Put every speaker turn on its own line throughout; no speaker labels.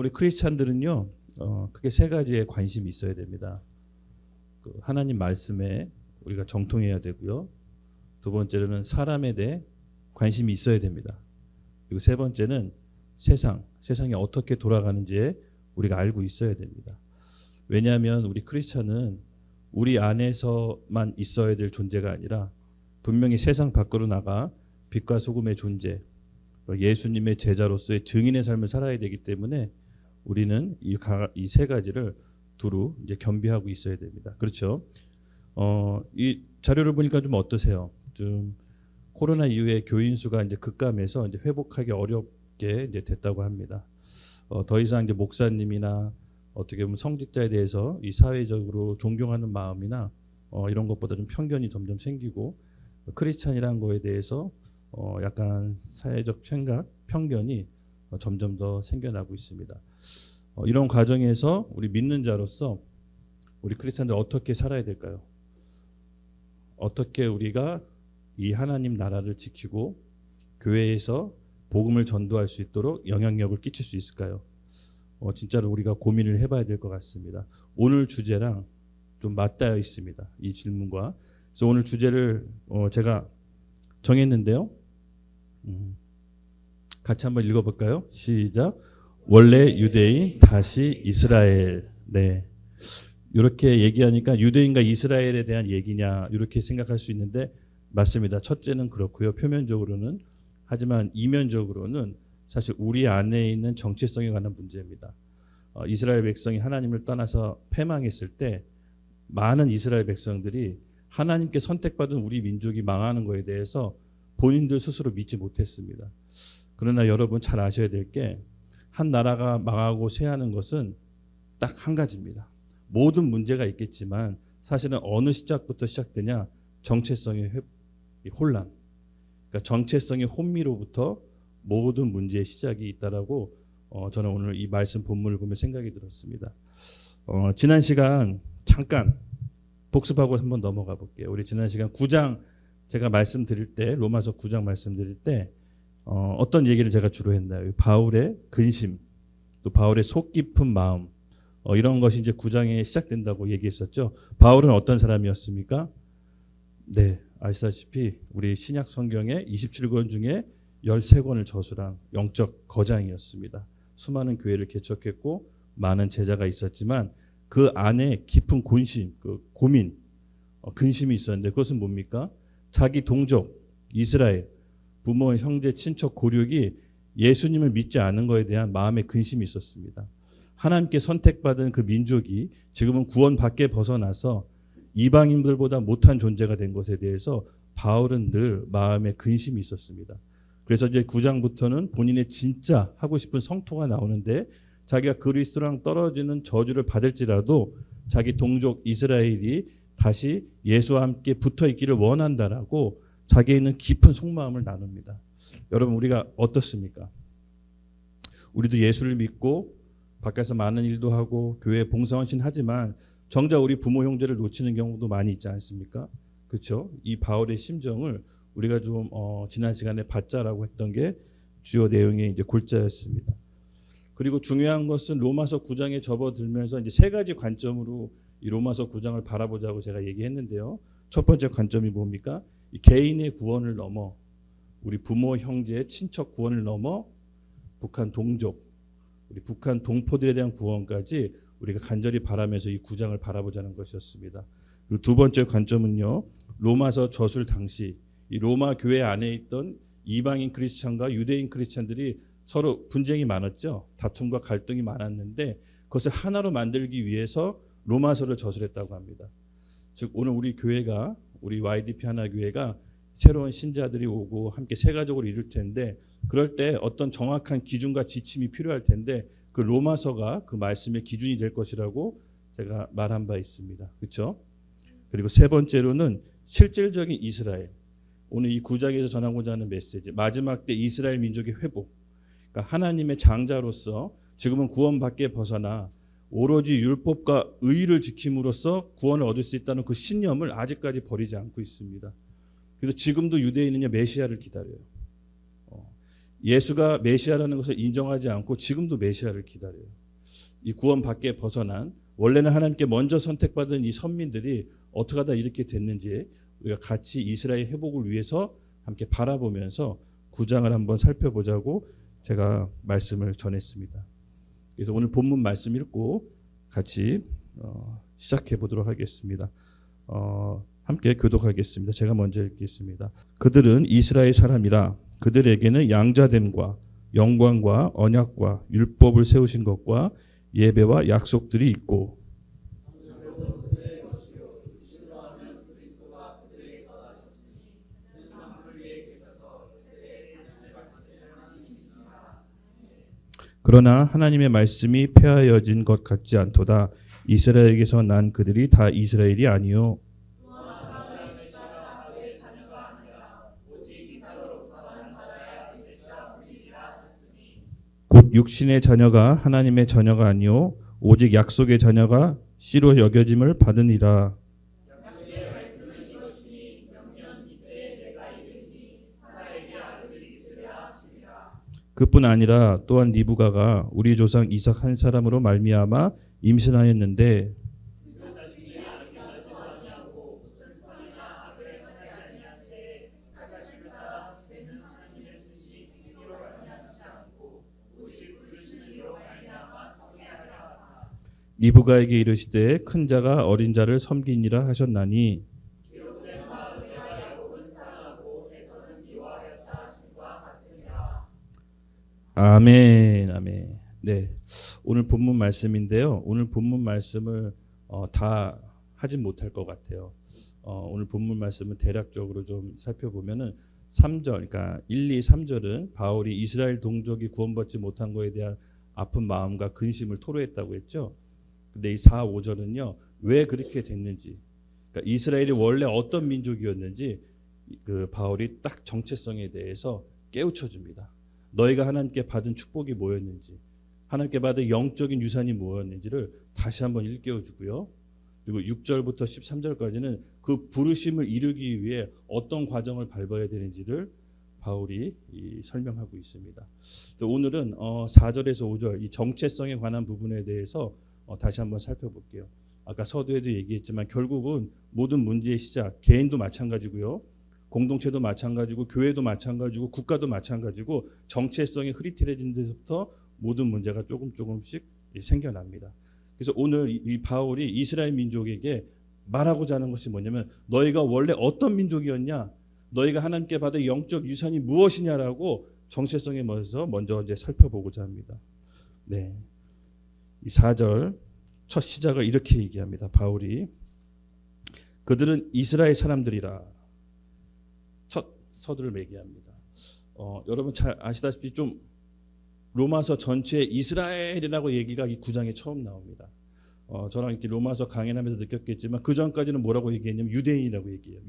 우리 크리스찬들은요, 크게 세 가지에 관심이 있어야 됩니다. 하나님 말씀에 우리가 정통해야 되고요. 두 번째로는 사람에 대해 관심이 있어야 됩니다. 그리고 세 번째는 세상이 어떻게 돌아가는지에 우리가 알고 있어야 됩니다. 왜냐하면 우리 크리스찬은 우리 안에서만 있어야 될 존재가 아니라 분명히 세상 밖으로 나가 빛과 소금의 존재, 예수님의 제자로서의 증인의 삶을 살아야 되기 때문에 우리는 이 세 가지를 두루 이제 겸비하고 있어야 됩니다. 그렇죠? 이 자료를 보니까 좀 어떠세요? 좀 코로나 이후에 교인 수가 이제 급감해서 이제 회복하기 어렵게 이제 됐다고 합니다. 더 이상 이제 목사님이나 어떻게 보면 성직자에 대해서 이 사회적으로 존경하는 마음이나 이런 것보다 좀 편견이 점점 생기고 크리스찬이라는 거에 대해서 약간 사회적 편견이 점점 더 생겨나고 있습니다. 이런 과정에서 우리 믿는 자로서 우리 크리스찬들 어떻게 살아야 될까요? 어떻게 우리가 이 하나님 나라를 지키고 교회에서 복음을 전도할 수 있도록 영향력을 끼칠 수 있을까요? 진짜로 우리가 고민을 해봐야 될 것 같습니다. 오늘 주제랑 좀 맞닿아 있습니다. 이 질문과. 그래서 오늘 주제를 제가 정했는데요. 같이 한번 읽어볼까요? 시작. 원래 유대인 다시 이스라엘. 네. 이렇게 얘기하니까 유대인과 이스라엘에 대한 얘기냐 이렇게 생각할 수 있는데 맞습니다. 첫째는 그렇고요. 표면적으로는. 하지만 이면적으로는 사실 우리 안에 있는 정체성에 관한 문제입니다. 이스라엘 백성이 하나님을 떠나서 패망했을 때 많은 이스라엘 백성들이 하나님께 선택받은 우리 민족이 망하는 것에 대해서 본인들 스스로 믿지 못했습니다. 그러나 여러분 잘 아셔야 될 게 한 나라가 망하고 쇠하는 것은 딱 한 가지입니다. 모든 문제가 있겠지만 사실은 어느 시작부터 시작되냐? 정체성의 혼란. 그러니까 정체성의 혼미로부터 모든 문제의 시작이 있다라고 저는 오늘 이 말씀 본문을 보며 생각이 들었습니다. 지난 시간 잠깐 복습하고 한번 넘어가 볼게요. 우리 지난 시간 9장 제가 말씀드릴 때 로마서 9장 말씀드릴 때 어떤 얘기를 제가 주로 했나요? 바울의 근심, 또 바울의 속 깊은 마음 이런 것이 이제 9장에 시작된다고 얘기했었죠. 바울은 어떤 사람이었습니까? 네, 아시다시피 우리 신약 성경의 27권 중에 13권을 저술한 영적 거장이었습니다. 수많은 교회를 개척했고 많은 제자가 있었지만 그 안에 깊은 고민, 근심이 있었는데 그것은 뭡니까? 자기 동족, 이스라엘, 부모, 형제, 친척, 고륙이 예수님을 믿지 않은 것에 대한 마음의 근심이 있었습니다. 하나님께 선택받은 그 민족이 지금은 구원 밖에 벗어나서 이방인들보다 못한 존재가 된 것에 대해서 바울은 늘 마음에 근심이 있었습니다. 그래서 이제 9장부터는 본인의 진짜 하고 싶은 성토가 나오는데 자기가 그리스도랑 떨어지는 저주를 받을지라도 자기 동족 이스라엘이 다시 예수와 함께 붙어 있기를 원한다라고 자기에 있는 깊은 속마음을 나눕니다. 여러분 우리가 어떻습니까? 우리도 예수를 믿고 밖에서 많은 일도 하고 교회에 봉사헌신 하지만 정작 우리 부모 형제를 놓치는 경우도 많이 있지 않습니까? 그렇죠? 이 바울의 심정을 우리가 좀 지난 시간에 받자라고 했던 게 주요 내용의 이제 골자였습니다. 그리고 중요한 것은 로마서 9장에 접어들면서 이제 세 가지 관점으로 이 로마서 9장을 바라보자고 제가 얘기했는데요. 첫 번째 관점이 뭡니까? 이 개인의 구원을 넘어 우리 부모, 형제, 친척 구원을 넘어 북한 동족, 우리 북한 동포들에 대한 구원까지 우리가 간절히 바라면서 이 9장을 바라보자는 것이었습니다. 그리고 두 번째 관점은요. 로마서 저술 당시 이 로마 교회 안에 있던 이방인 크리스찬과 유대인 크리스찬들이 서로 분쟁이 많았죠. 다툼과 갈등이 많았는데 그것을 하나로 만들기 위해서 로마서를 저술했다고 합니다. 즉 오늘 우리 교회가 우리 YDP 하나교회가 새로운 신자들이 오고 함께 세가족으로 이룰 텐데 그럴 때 어떤 정확한 기준과 지침이 필요할 텐데 그 로마서가 그 말씀의 기준이 될 것이라고 제가 말한 바 있습니다. 그렇죠? 그리고 세 번째로는 실질적인 이스라엘. 오늘 이 9장에서 전하고자 하는 메시지. 마지막 때 이스라엘 민족의 회복. 그러니까 하나님의 장자로서 지금은 구원 밖에 벗어나 오로지 율법과 의를 지킴으로써 구원을 얻을 수 있다는 그 신념을 아직까지 버리지 않고 있습니다. 그래서 지금도 유대인은요 메시아를 기다려요. 예수가 메시아라는 것을 인정하지 않고 지금도 메시아를 기다려요. 이 구원 밖에 벗어난 원래는 하나님께 먼저 선택받은 이 선민들이 어떻게 하다 이렇게 됐는지 우리가 같이 이스라엘 회복을 위해서 함께 바라보면서 9장을 한번 살펴보자고 제가 말씀을 전했습니다. 그래서 오늘 본문 말씀 읽고 같이 시작해 보도록 하겠습니다. 함께 교독하겠습니다. 제가 먼저 읽겠습니다. 그들은 이스라엘 사람이라 그들에게는 양자됨과 영광과 언약과 율법을 세우신 것과 예배와 약속들이 있고 그러나 하나님의 말씀이 폐하여진 것 같지 않도다. 이스라엘에게서 난 그들이 다 이스라엘이 아니요 곧 육신의 자녀가 하나님의 자녀가 아니요 오직 약속의 자녀가 씨로 여겨짐을 받으니라. 그뿐 아니라 또한 리브가가 우리 조상 이삭 한 사람으로 말미암아 임신하였는데 리브가에게 이르시되 큰 자가 어린 자를 섬기니라 하셨나니 아멘, 아멘. 네, 오늘 본문 말씀인데요. 오늘 본문 말씀을 다 하진 못할 것 같아요. 오늘 본문 말씀은 대략적으로 좀 살펴보면은 3절, 그러니까 1, 2, 3절은 바울이 이스라엘 동족이 구원받지 못한 것에 대한 아픈 마음과 근심을 토로했다고 했죠. 근데 이 4, 5절은요. 왜 그렇게 됐는지, 그러니까 이스라엘이 원래 어떤 민족이었는지 그 바울이 딱 정체성에 대해서 깨우쳐 줍니다. 너희가 하나님께 받은 축복이 뭐였는지, 하나님께 받은 영적인 유산이 뭐였는지를 다시 한번 일깨워 주고요. 그리고 6절부터 13절까지는 그 부르심을 이루기 위해 어떤 과정을 밟아야 되는지를 바울이 설명하고 있습니다. 또 오늘은 4절에서 5절 이 정체성에 관한 부분에 대해서 다시 한번 살펴볼게요. 아까 서두에도 얘기했지만 결국은 모든 문제의 시작, 개인도 마찬가지고요. 공동체도 마찬가지고 교회도 마찬가지고 국가도 마찬가지고 정체성이 흐릿해진 데서부터 모든 문제가 조금씩 생겨납니다. 그래서 오늘 이 바울이 이스라엘 민족에게 말하고자 하는 것이 뭐냐면 너희가 원래 어떤 민족이었냐, 너희가 하나님께 받은 영적 유산이 무엇이냐라고 정체성에 먼저 이제 살펴보고자 합니다. 네, 이 4절 첫 시작을 이렇게 얘기합니다. 바울이 그들은 이스라엘 사람들이라 첫 서두를 매기합니다. 여러분 잘 아시다시피 좀 로마서 전체에 이스라엘이라고 얘기가 이 9장에 처음 나옵니다. 저랑 이렇게 로마서 강연하면서 느꼈겠지만 그 전까지는 뭐라고 얘기했냐면 유대인이라고 얘기해요.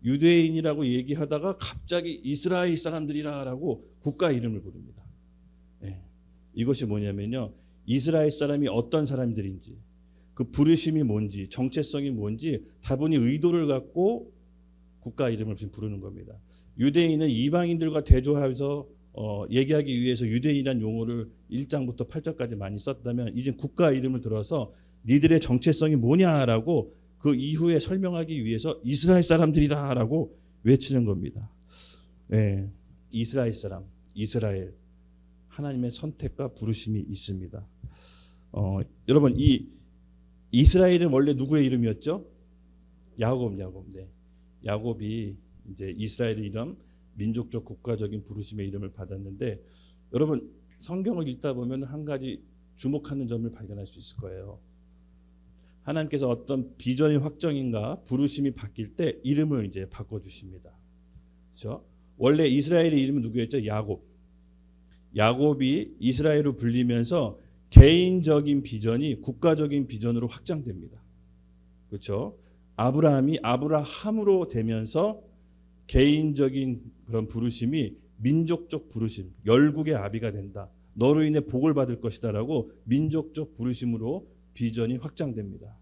유대인이라고 얘기하다가 갑자기 이스라엘 사람들이라고 국가 이름을 부릅니다. 네. 이것이 뭐냐면요, 이스라엘 사람이 어떤 사람들인지, 그 부르심이 뭔지, 정체성이 뭔지 다분히 의도를 갖고 국가 이름을 지금 부르는 겁니다. 유대인은 이방인들과 대조하면서 얘기하기 위해서 유대인이라는 용어를 1장부터 8절까지 많이 썼다면 이제 국가 이름을 들어서 니들의 정체성이 뭐냐라고 그 이후에 설명하기 위해서 이스라엘 사람들이라라고 외치는 겁니다. 네, 이스라엘 사람, 이스라엘, 하나님의 선택과 부르심이 있습니다. 여러분 이 이스라엘은 원래 누구의 이름이었죠? 야곱. 네. 야곱이 이제 이스라엘의 이름, 민족적 국가적인 부르심의 이름을 받았는데 여러분 성경을 읽다 보면 한 가지 주목하는 점을 발견할 수 있을 거예요. 하나님께서 어떤 비전의 확정인가 부르심이 바뀔 때 이름을 이제 바꿔주십니다. 그렇죠? 원래 이스라엘의 이름은 누구였죠? 야곱이 이스라엘로 불리면서 개인적인 비전이 국가적인 비전으로 확장됩니다. 그렇죠? 아브라함이 아브라함으로 되면서 개인적인 그런 부르심이 민족적 부르심, 열국의 아비가 된다. 너로 인해 복을 받을 것이다라고 민족적 부르심으로 비전이 확장됩니다.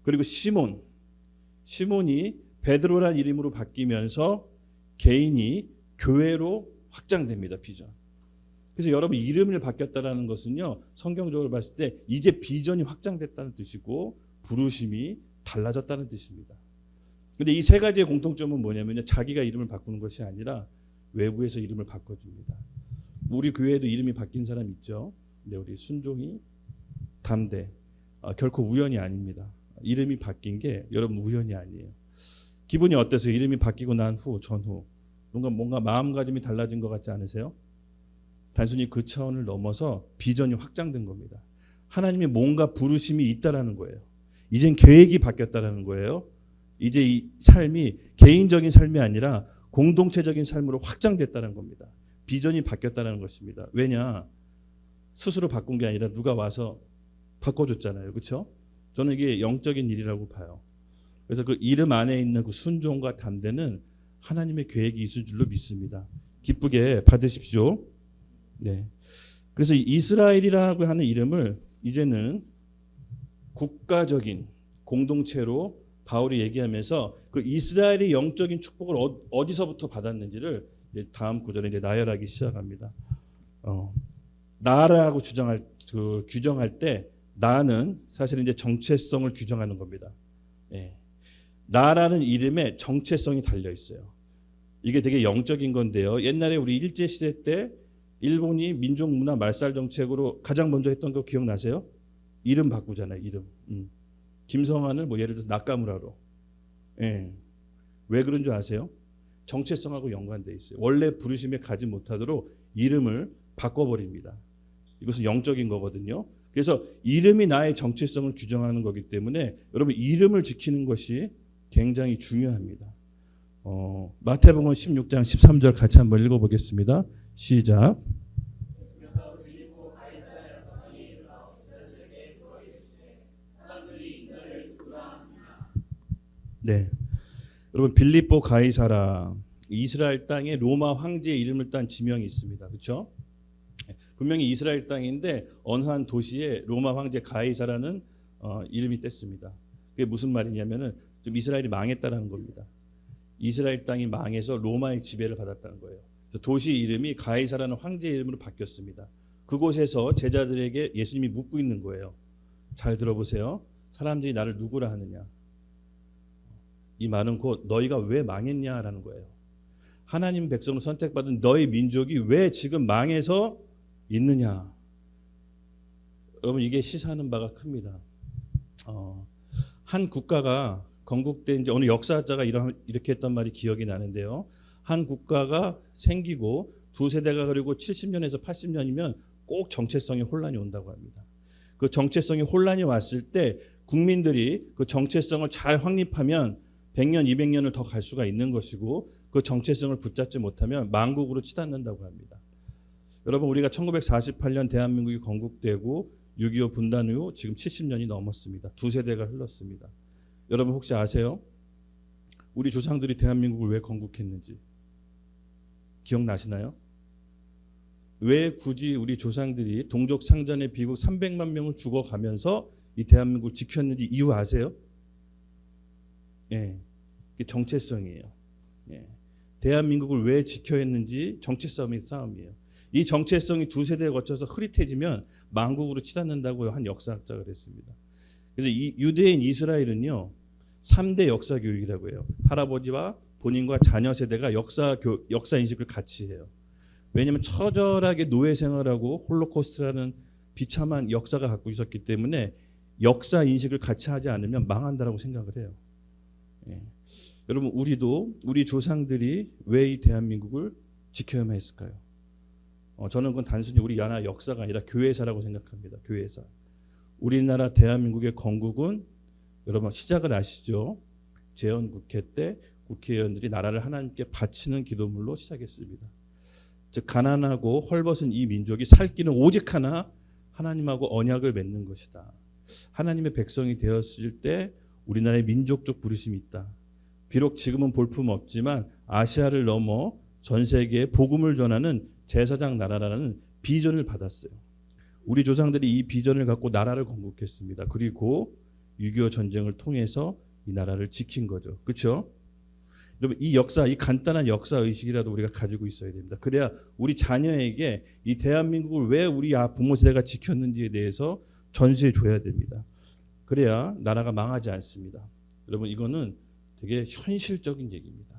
그리고 시몬이 베드로란 이름으로 바뀌면서 개인이 교회로 확장됩니다. 비전. 그래서 여러분 이름을 바뀌었다라는 것은요. 성경적으로 봤을 때 이제 비전이 확장됐다는 뜻이고 부르심이 달라졌다는 뜻입니다. 근데 이 세 가지의 공통점은 뭐냐면요. 자기가 이름을 바꾸는 것이 아니라 외부에서 이름을 바꿔줍니다. 우리 교회에도 이름이 바뀐 사람 있죠. 근데 우리 순종이 담대 결코 우연이 아닙니다. 이름이 바뀐 게 여러분 우연이 아니에요. 기분이 어때서요? 이름이 바뀌고 난 후, 전후 뭔가 마음가짐이 달라진 것 같지 않으세요? 단순히 그 차원을 넘어서 비전이 확장된 겁니다. 하나님이 뭔가 부르심이 있다라는 거예요. 이젠 계획이 바뀌었다라는 거예요. 이제 이 삶이 개인적인 삶이 아니라 공동체적인 삶으로 확장됐다는 겁니다. 비전이 바뀌었다는 것입니다. 왜냐? 스스로 바꾼 게 아니라 누가 와서 바꿔줬잖아요. 그렇죠? 저는 이게 영적인 일이라고 봐요. 그래서 그 이름 안에 있는 그 순종과 담대는 하나님의 계획이 있을 줄로 믿습니다. 기쁘게 받으십시오. 네. 그래서 이스라엘이라고 하는 이름을 이제는 국가적인 공동체로 바울이 얘기하면서 그 이스라엘의 영적인 축복을 어디서부터 받았는지를 다음 구절에 이제 나열하기 시작합니다. 나라고 규정할 때 나는 사실 이제 정체성을 규정하는 겁니다. 예. 나라는 이름에 정체성이 달려 있어요. 이게 되게 영적인 건데요. 옛날에 우리 일제 시대 때 일본이 민족 문화 말살 정책으로 가장 먼저 했던 거 기억나세요? 이름 바꾸잖아요. 이름. 김성환을 뭐 예를 들어서 나카무라로. 예. 왜 그런 줄 아세요? 정체성하고 연관돼 있어요. 원래 부르심에 가지 못하도록 이름을 바꿔버립니다. 이것은 영적인 거거든요. 그래서 이름이 나의 정체성을 규정하는 거기 때문에 여러분 이름을 지키는 것이 굉장히 중요합니다. 마태복음 16장 13절 같이 한번 읽어보겠습니다. 시작. 네, 여러분 빌립보 가이사라 이스라엘 땅에 로마 황제의 이름을 딴 지명이 있습니다. 그렇죠? 분명히 이스라엘 땅인데 어느 한 도시에 로마 황제 가이사라는 이름이 뗐습니다. 그게 무슨 말이냐면은 좀 이스라엘이 망했다라는 겁니다. 이스라엘 땅이 망해서 로마의 지배를 받았다는 거예요. 도시 이름이 가이사라는 황제 이름으로 바뀌었습니다. 그곳에서 제자들에게 예수님이 묻고 있는 거예요. 잘 들어보세요. 사람들이 나를 누구라 하느냐? 이 말은 곧 너희가 왜 망했냐라는 거예요. 하나님 백성을 선택받은 너희 민족이 왜 지금 망해서 있느냐? 여러분 이게 시사하는 바가 큽니다. 한 국가가 건국된 지 어느 역사자가 이렇게 했던 말이 기억이 나는데요. 한 국가가 생기고 두 세대가 흐르고 70년에서 80년이면 꼭 정체성의 혼란이 온다고 합니다. 그 정체성의 혼란이 왔을 때 국민들이 그 정체성을 잘 확립하면 100년, 200년을 더 갈 수가 있는 것이고 그 정체성을 붙잡지 못하면 망국으로 치닫는다고 합니다. 여러분 우리가 1948년 대한민국이 건국되고 6.25 분단 이후 지금 70년이 넘었습니다. 두 세대가 흘렀습니다. 여러분 혹시 아세요? 우리 조상들이 대한민국을 왜 건국했는지 기억나시나요? 왜 굳이 우리 조상들이 동족 상전의 비극 300만 명을 죽어가면서 이 대한민국을 지켰는지 이유 아세요? 예, 이게 정체성이에요. 예, 대한민국을 왜 지켜야 했는지 정체성의 싸움이에요. 이 정체성이 두 세대에 거쳐서 흐릿해지면 망국으로 치닫는다고 한 역사학자가 그랬습니다. 그래서 이 유대인 이스라엘은요 3대 역사 교육이라고 해요. 할아버지와 본인과 자녀 세대가 역사 인식을 같이 해요. 왜냐하면 처절하게 노예 생활하고 홀로코스트라는 비참한 역사가 갖고 있었기 때문에 역사 인식을 같이 하지 않으면 망한다라고 생각을 해요. 예. 여러분 우리도 우리 조상들이 왜 이 대한민국을 지켜야만 했을까요? 저는 그건 단순히 우리 나라 역사가 아니라 교회사라고 생각합니다. 교회사. 우리나라 대한민국의 건국은 여러분 시작을 아시죠? 재헌국회 때 국회의원들이 나라를 하나님께 바치는 기도물로 시작했습니다. 즉 가난하고 헐벗은 이 민족이 살 길은 오직 하나 하나님하고 언약을 맺는 것이다. 하나님의 백성이 되었을 때 우리나라의 민족적 부르심이 있다. 비록 지금은 볼품 없지만 아시아를 넘어 전 세계에 복음을 전하는 제사장 나라라는 비전을 받았어요. 우리 조상들이 이 비전을 갖고 나라를 건국했습니다. 그리고 6.25 전쟁을 통해서 이 나라를 지킨 거죠. 그렇죠? 여러분 이 역사, 이 간단한 역사 의식이라도 우리가 가지고 있어야 됩니다. 그래야 우리 자녀에게 이 대한민국을 왜 우리 부모 세대가 지켰는지에 대해서 전수해 줘야 됩니다. 그래야 나라가 망하지 않습니다. 여러분 이거는 되게 현실적인 얘기입니다.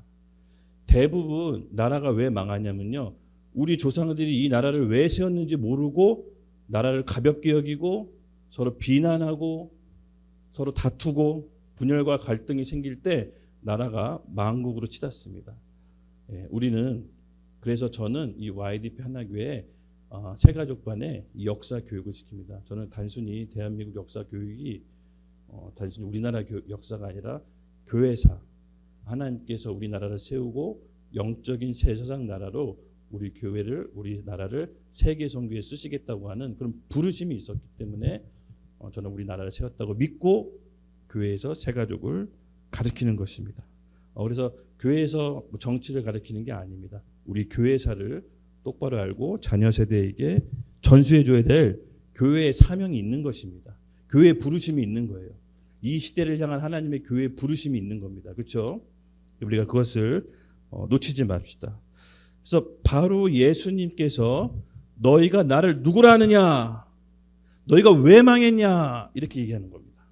대부분 나라가 왜 망하냐면요, 우리 조상들이 이 나라를 왜 세웠는지 모르고 나라를 가볍게 여기고 서로 비난하고 서로 다투고 분열과 갈등이 생길 때 나라가 망국으로 치닫습니다. 우리는 그래서 저는 이 YDP 하나교회 새가족반에 역사 교육을 시킵니다. 저는 단순히 대한민국 역사 교육이 단순히 우리나라 역사가 아니라 교회사, 하나님께서 우리나라를 세우고 영적인 새세상 나라로 우리 교회를, 우리나라를 세계 선교에 쓰시겠다고 하는 그런 부르심이 있었기 때문에 저는 우리나라를 세웠다고 믿고 교회에서 새가족을 가르치는 것입니다. 그래서 교회에서 정치를 가르치는 게 아닙니다. 우리 교회사를 똑바로 알고 자녀 세대에게 전수해 줘야 될 교회의 사명이 있는 것입니다. 교회의 부르심이 있는 거예요. 이 시대를 향한 하나님의 교회의 부르심이 있는 겁니다. 그렇죠? 우리가 그것을 놓치지 맙시다. 그래서 바로 예수님께서 너희가 나를 누구라 하느냐, 너희가 왜 망했냐 이렇게 얘기하는 겁니다.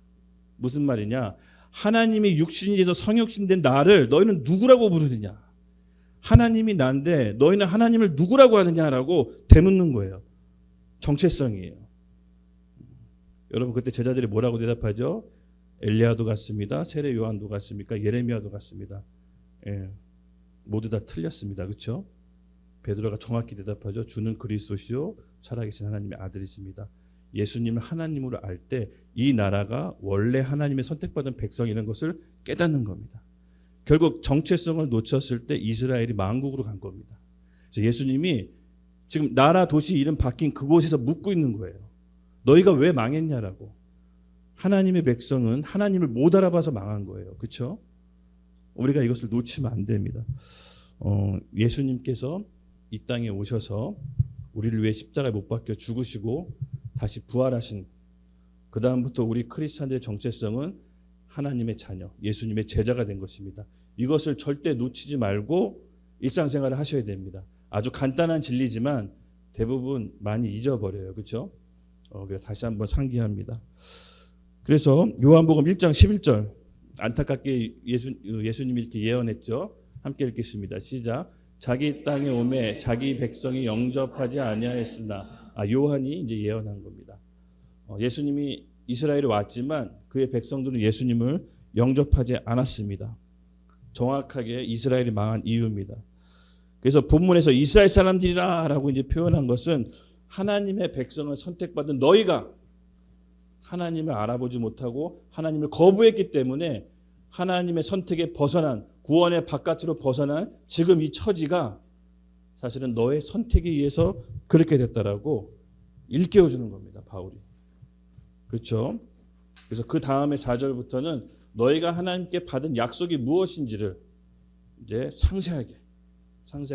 무슨 말이냐? 하나님이 육신이 돼서 성육신된 나를 너희는 누구라고 부르느냐? 하나님이 난데 너희는 하나님을 누구라고 하느냐라고 되묻는 거예요. 정체성이에요. 여러분 그때 제자들이 뭐라고 대답하죠? 엘리야도 같습니다. 세례 요한도 같습니까? 예레미야도 같습니다. 모두 다 틀렸습니다. 그렇죠? 베드로가 정확히 대답하죠. 주는 그리스도시요 살아계신 하나님의 아들이십니다. 예수님을 하나님으로 알 때 이 나라가 원래 하나님의 선택받은 백성이라는 것을 깨닫는 겁니다. 결국 정체성을 놓쳤을 때 이스라엘이 망국으로 간 겁니다. 그래서 예수님이 지금 나라 도시 이름 바뀐 그곳에서 묻고 있는 거예요. 너희가 왜 망했냐라고. 하나님의 백성은 하나님을 못 알아봐서 망한 거예요. 그렇죠? 우리가 이것을 놓치면 안 됩니다. 예수님께서 이 땅에 오셔서 우리를 위해 십자가에 못 박혀 죽으시고 다시 부활하신, 그 다음부터 우리 크리스찬들의 정체성은 하나님의 자녀, 예수님의 제자가 된 것입니다. 이것을 절대 놓치지 말고 일상생활을 하셔야 됩니다. 아주 간단한 진리지만 대부분 많이 잊어버려요. 그렇죠? 그래서 다시 한번 상기합니다. 그래서 요한복음 1장 11절 안타깝게 예수님이 이렇게 예언했죠. 함께 읽겠습니다. 시작. 자기 땅에 오매 자기 백성이 영접하지 아니하였으나, 요한이 이제 예언한 겁니다. 예수님이 이스라엘에 왔지만 그의 백성들은 예수님을 영접하지 않았습니다. 정확하게 이스라엘이 망한 이유입니다. 그래서 본문에서 이스라엘 사람들이라라고 이제 표현한 것은 하나님의 백성을 선택받은 너희가 하나님을 알아보지 못하고 하나님을 거부했기 때문에 하나님의 선택에 벗어난, 구원의 바깥으로 벗어난 지금 이 처지가 사실은 너의 선택에 의해서 그렇게 됐다라고 일깨워 주는 겁니다. 바울이. 그렇죠? 그래서 그 다음에 4절부터는 너희가 하나님께 받은 약속이 무엇인지를 이제 상세하게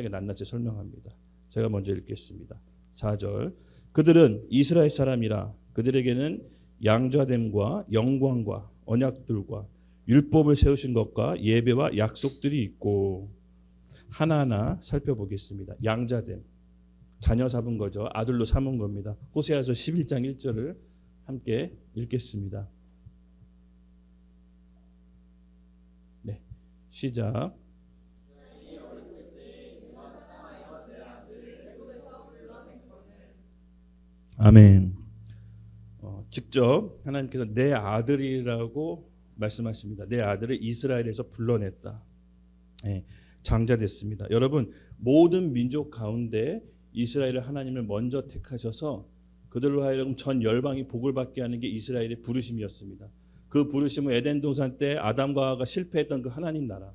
낱낱이 설명합니다. 제가 먼저 읽겠습니다. 4절. 그들은 이스라엘 사람이라 그들에게는 양자됨과 영광과 언약들과 율법을 세우신 것과 예배와 약속들이 있고, 하나하나 살펴보겠습니다. 양자됨, 자녀 삼은 거죠. 아들로 삼은 겁니다. 호세아서 11장 1절을 함께 읽겠습니다. 네, 시작. 아멘. 직접 하나님께서 내 아들이라고 말씀하십니다. 내 아들을 이스라엘에서 불러냈다. 장자됐습니다. 여러분, 모든 민족 가운데 이스라엘을 하나님을 먼저 택하셔서 그들로 하여금 전 열방이 복을 받게 하는 게 이스라엘의 부르심이었습니다. 그 부르심은 에덴 동산 때 아담과 하와가 실패했던 그 하나님 나라,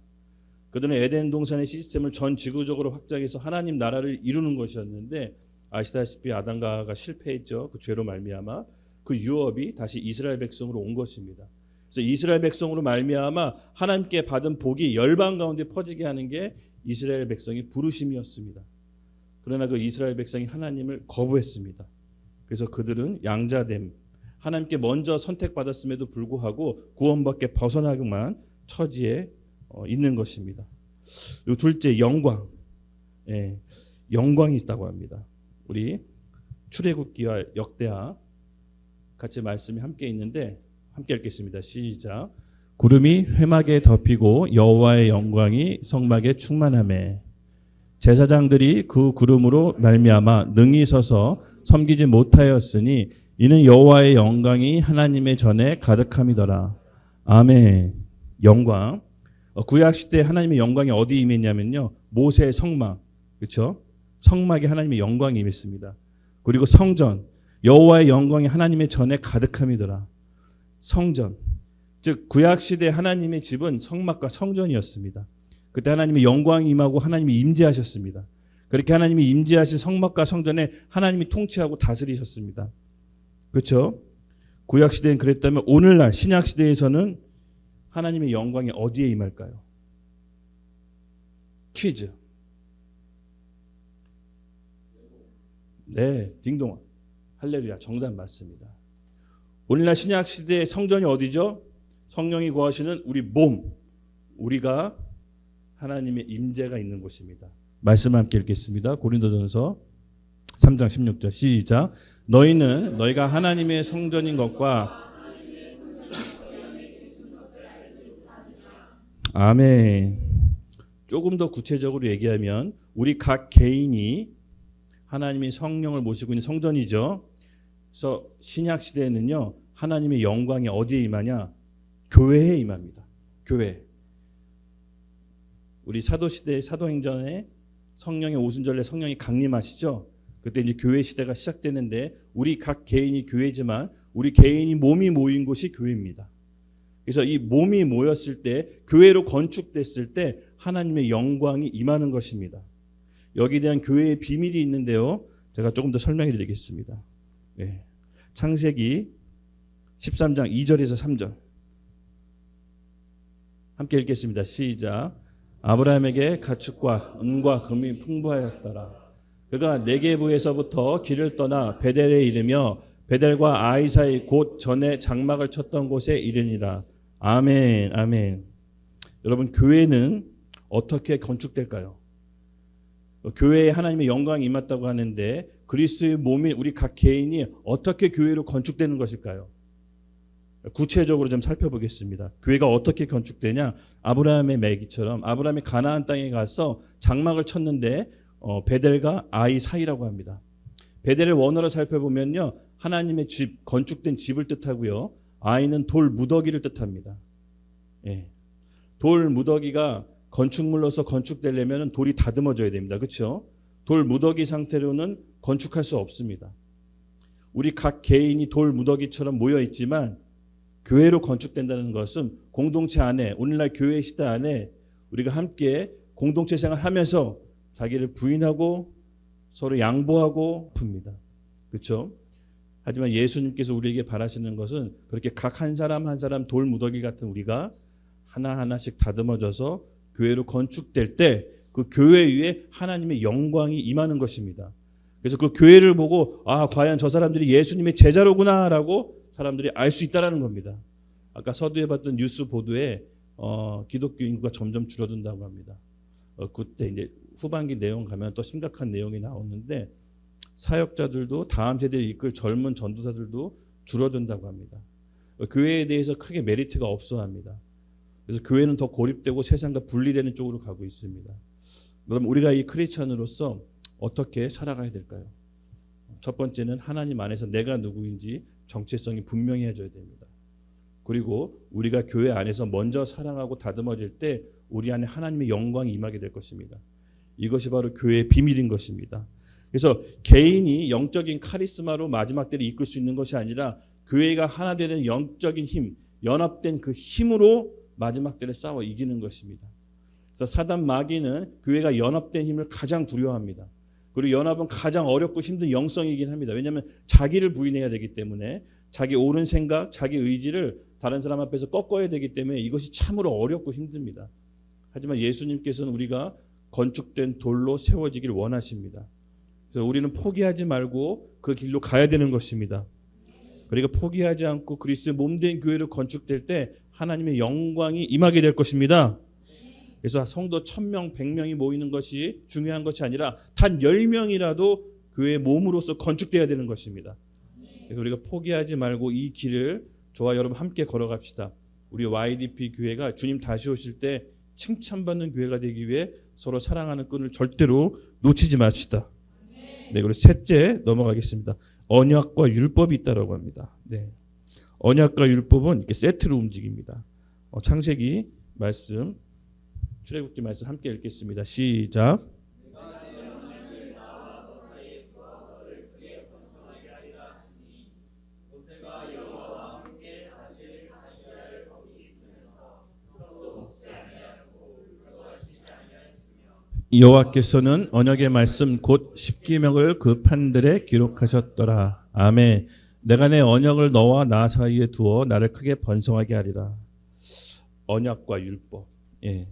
그들은 에덴 동산의 시스템을 전 지구적으로 확장해서 하나님 나라를 이루는 것이었는데, 아시다시피 아담과 하와가 실패했죠. 그 죄로 말미암아 그 유업이 다시 이스라엘 백성으로 온 것입니다. 그래서 이스라엘 백성으로 말미암아 하나님께 받은 복이 열방 가운데 퍼지게 하는 게 이스라엘 백성의 부르심이었습니다. 그러나 그 이스라엘 백성이 하나님을 거부했습니다. 그래서 그들은 양자됨, 하나님께 먼저 선택받았음에도 불구하고 구원밖에 벗어나기만 처지에 있는 것입니다. 그리고 둘째 영광. 예, 영광이 있다고 합니다. 우리 출애굽기와 역대하 같이 말씀이 함께 있는데 함께 읽겠습니다. 시작. 구름이 회막에 덮이고 여호와의 영광이 성막에 충만하매 제사장들이 그 구름으로 말미암아 능히 서서 섬기지 못하였으니 이는 여호와의 영광이 하나님의 전에 가득함이더라. 아멘. 영광. 구약 시대 하나님의 영광이 어디 임했냐면요. 모세의 성막. 그렇죠? 성막에 하나님의 영광이 임했습니다. 그리고 성전. 여호와의 영광이 하나님의 전에 가득함이더라. 성전. 즉 구약 시대 하나님의 집은 성막과 성전이었습니다. 그때 하나님의 영광이 임하고 하나님이 임재하셨습니다. 그렇게 하나님이 임재하신 성막과 성전에 하나님이 통치하고 다스리셨습니다. 그렇죠? 구약 시대는 그랬다면 오늘날 신약 시대에서는 하나님의 영광이 어디에 임할까요? 퀴즈. 네, 딩동. 할렐루야. 정답 맞습니다. 오늘날 신약 시대의 성전이 어디죠? 성령이 거하시는 우리 몸. 우리가 하나님의 임재가 있는 곳입니다. 말씀 함께 읽겠습니다. 고린도전서 3장 16절 시작. 너희는 너희가 하나님의 성전인 것과 아멘. 조금 더 구체적으로 얘기하면 우리 각 개인이 하나님의 성령을 모시고 있는 성전이죠. 그래서 신약 시대에는요. 하나님의 영광이 어디에 임하냐? 교회에 임합니다. 교회. 우리 사도시대 사도행전에 성령의 오순절에 성령이 강림하시죠. 그때 이제 교회 시대가 시작되는데 우리 각 개인이 교회지만 우리 개인이 몸이 모인 곳이 교회입니다. 그래서 이 몸이 모였을 때 교회로 건축됐을 때 하나님의 영광이 임하는 것입니다. 여기에 대한 교회의 비밀이 있는데요. 제가 조금 더 설명해 드리겠습니다. 네. 창세기 13장 2절에서 3절 함께 읽겠습니다. 시작. 아브라함에게 가축과 은과 금이 풍부하였더라. 그가 네게부에서부터 길을 떠나 베델에 이르며 베델과 아이 사이 곧 전에 장막을 쳤던 곳에 이르니라. 아멘. 아멘. 여러분 교회는 어떻게 건축될까요? 교회에 하나님의 영광이 임했다고 하는데 그리스도의 몸인 우리 각 개인이 어떻게 교회로 건축되는 것일까요? 구체적으로 좀 살펴보겠습니다. 교회가 어떻게 건축되냐? 아브라함의 매기처럼 아브라함이 가나안 땅에 가서 장막을 쳤는데 베델과 아이 사이라고 합니다. 베델을 원어로 살펴보면요. 하나님의 집, 건축된 집을 뜻하고요. 아이는 돌 무더기를 뜻합니다. 예. 돌 무더기가 건축물로서 건축되려면 돌이 다듬어져야 됩니다. 그렇죠? 돌 무더기 상태로는 건축할 수 없습니다. 우리 각 개인이 돌 무더기처럼 모여 있지만 교회로 건축된다는 것은 공동체 안에 오늘날 교회 시대 안에 우리가 함께 공동체 생활하면서 자기를 부인하고 서로 양보하고 풉니다. 그렇죠? 하지만 예수님께서 우리에게 바라시는 것은 그렇게 각 한 사람 한 사람 돌 무더기 같은 우리가 하나하나씩 다듬어져서 교회로 건축될 때 그 교회 위에 하나님의 영광이 임하는 것입니다. 그래서 그 교회를 보고 아 과연 저 사람들이 예수님의 제자로구나라고 사람들이 알 수 있다라는 겁니다. 아까 서두에 봤던 뉴스 보도에 기독교 인구가 점점 줄어든다고 합니다. 그때 이제 후반기 내용 가면 또 심각한 내용이 나오는데 사역자들도 다음 세대를 이끌 젊은 전도사들도 줄어든다고 합니다. 교회에 대해서 크게 메리트가 없어합니다. 그래서 교회는 더 고립되고 세상과 분리되는 쪽으로 가고 있습니다. 그럼 우리가 이 크리스찬으로서 어떻게 살아가야 될까요? 첫 번째는 하나님 안에서 내가 누구인지 정체성이 분명해져야 됩니다. 그리고 우리가 교회 안에서 먼저 사랑하고 다듬어질 때 우리 안에 하나님의 영광이 임하게 될 것입니다. 이것이 바로 교회의 비밀인 것입니다. 그래서 개인이 영적인 카리스마로 마지막 때를 이끌 수 있는 것이 아니라 교회가 하나 되는 영적인 힘, 연합된 그 힘으로 마지막 때를 싸워 이기는 것입니다. 그래서 사단 마귀는 교회가 연합된 힘을 가장 두려워합니다. 그리고 연합은 가장 어렵고 힘든 영성이긴 합니다. 왜냐하면 자기를 부인해야 되기 때문에 자기 옳은 생각, 자기 의지를 다른 사람 앞에서 꺾어야 되기 때문에 이것이 참으로 어렵고 힘듭니다. 하지만 예수님께서는 우리가 건축된 돌로 세워지길 원하십니다. 그래서 우리는 포기하지 말고 그 길로 가야 되는 것입니다. 그러니까 포기하지 않고 그리스도의 몸된 교회로 건축될 때 하나님의 영광이 임하게 될 것입니다. 그래서 성도 1000명, 100명이 모이는 것이 중요한 것이 아니라 단 10명이라도 교회의 몸으로서 건축돼야 되는 것입니다. 그래서 우리가 포기하지 말고 이 길을 저와 여러분 함께 걸어갑시다. 우리 YDP 교회가 주님 다시 오실 때 칭찬받는 교회가 되기 위해 서로 사랑하는 끈을 절대로 놓치지 마시다. 네, 그리고 셋째 넘어가겠습니다. 언약과 율법이 있다라고 합니다. 네, 언약과 율법은 이렇게 세트로 움직입니다. 창세기 말씀, 출애굽기 말씀 함께 읽겠습니다. 시작. 여호와께서는 언약의 말씀 곧 십계명을 그 판들에 기록하셨더라. 아멘. 내가 내 언약을 너와 나 사이에 두어 나를 크게 번성하게 하리라. 언약과 율법, 예,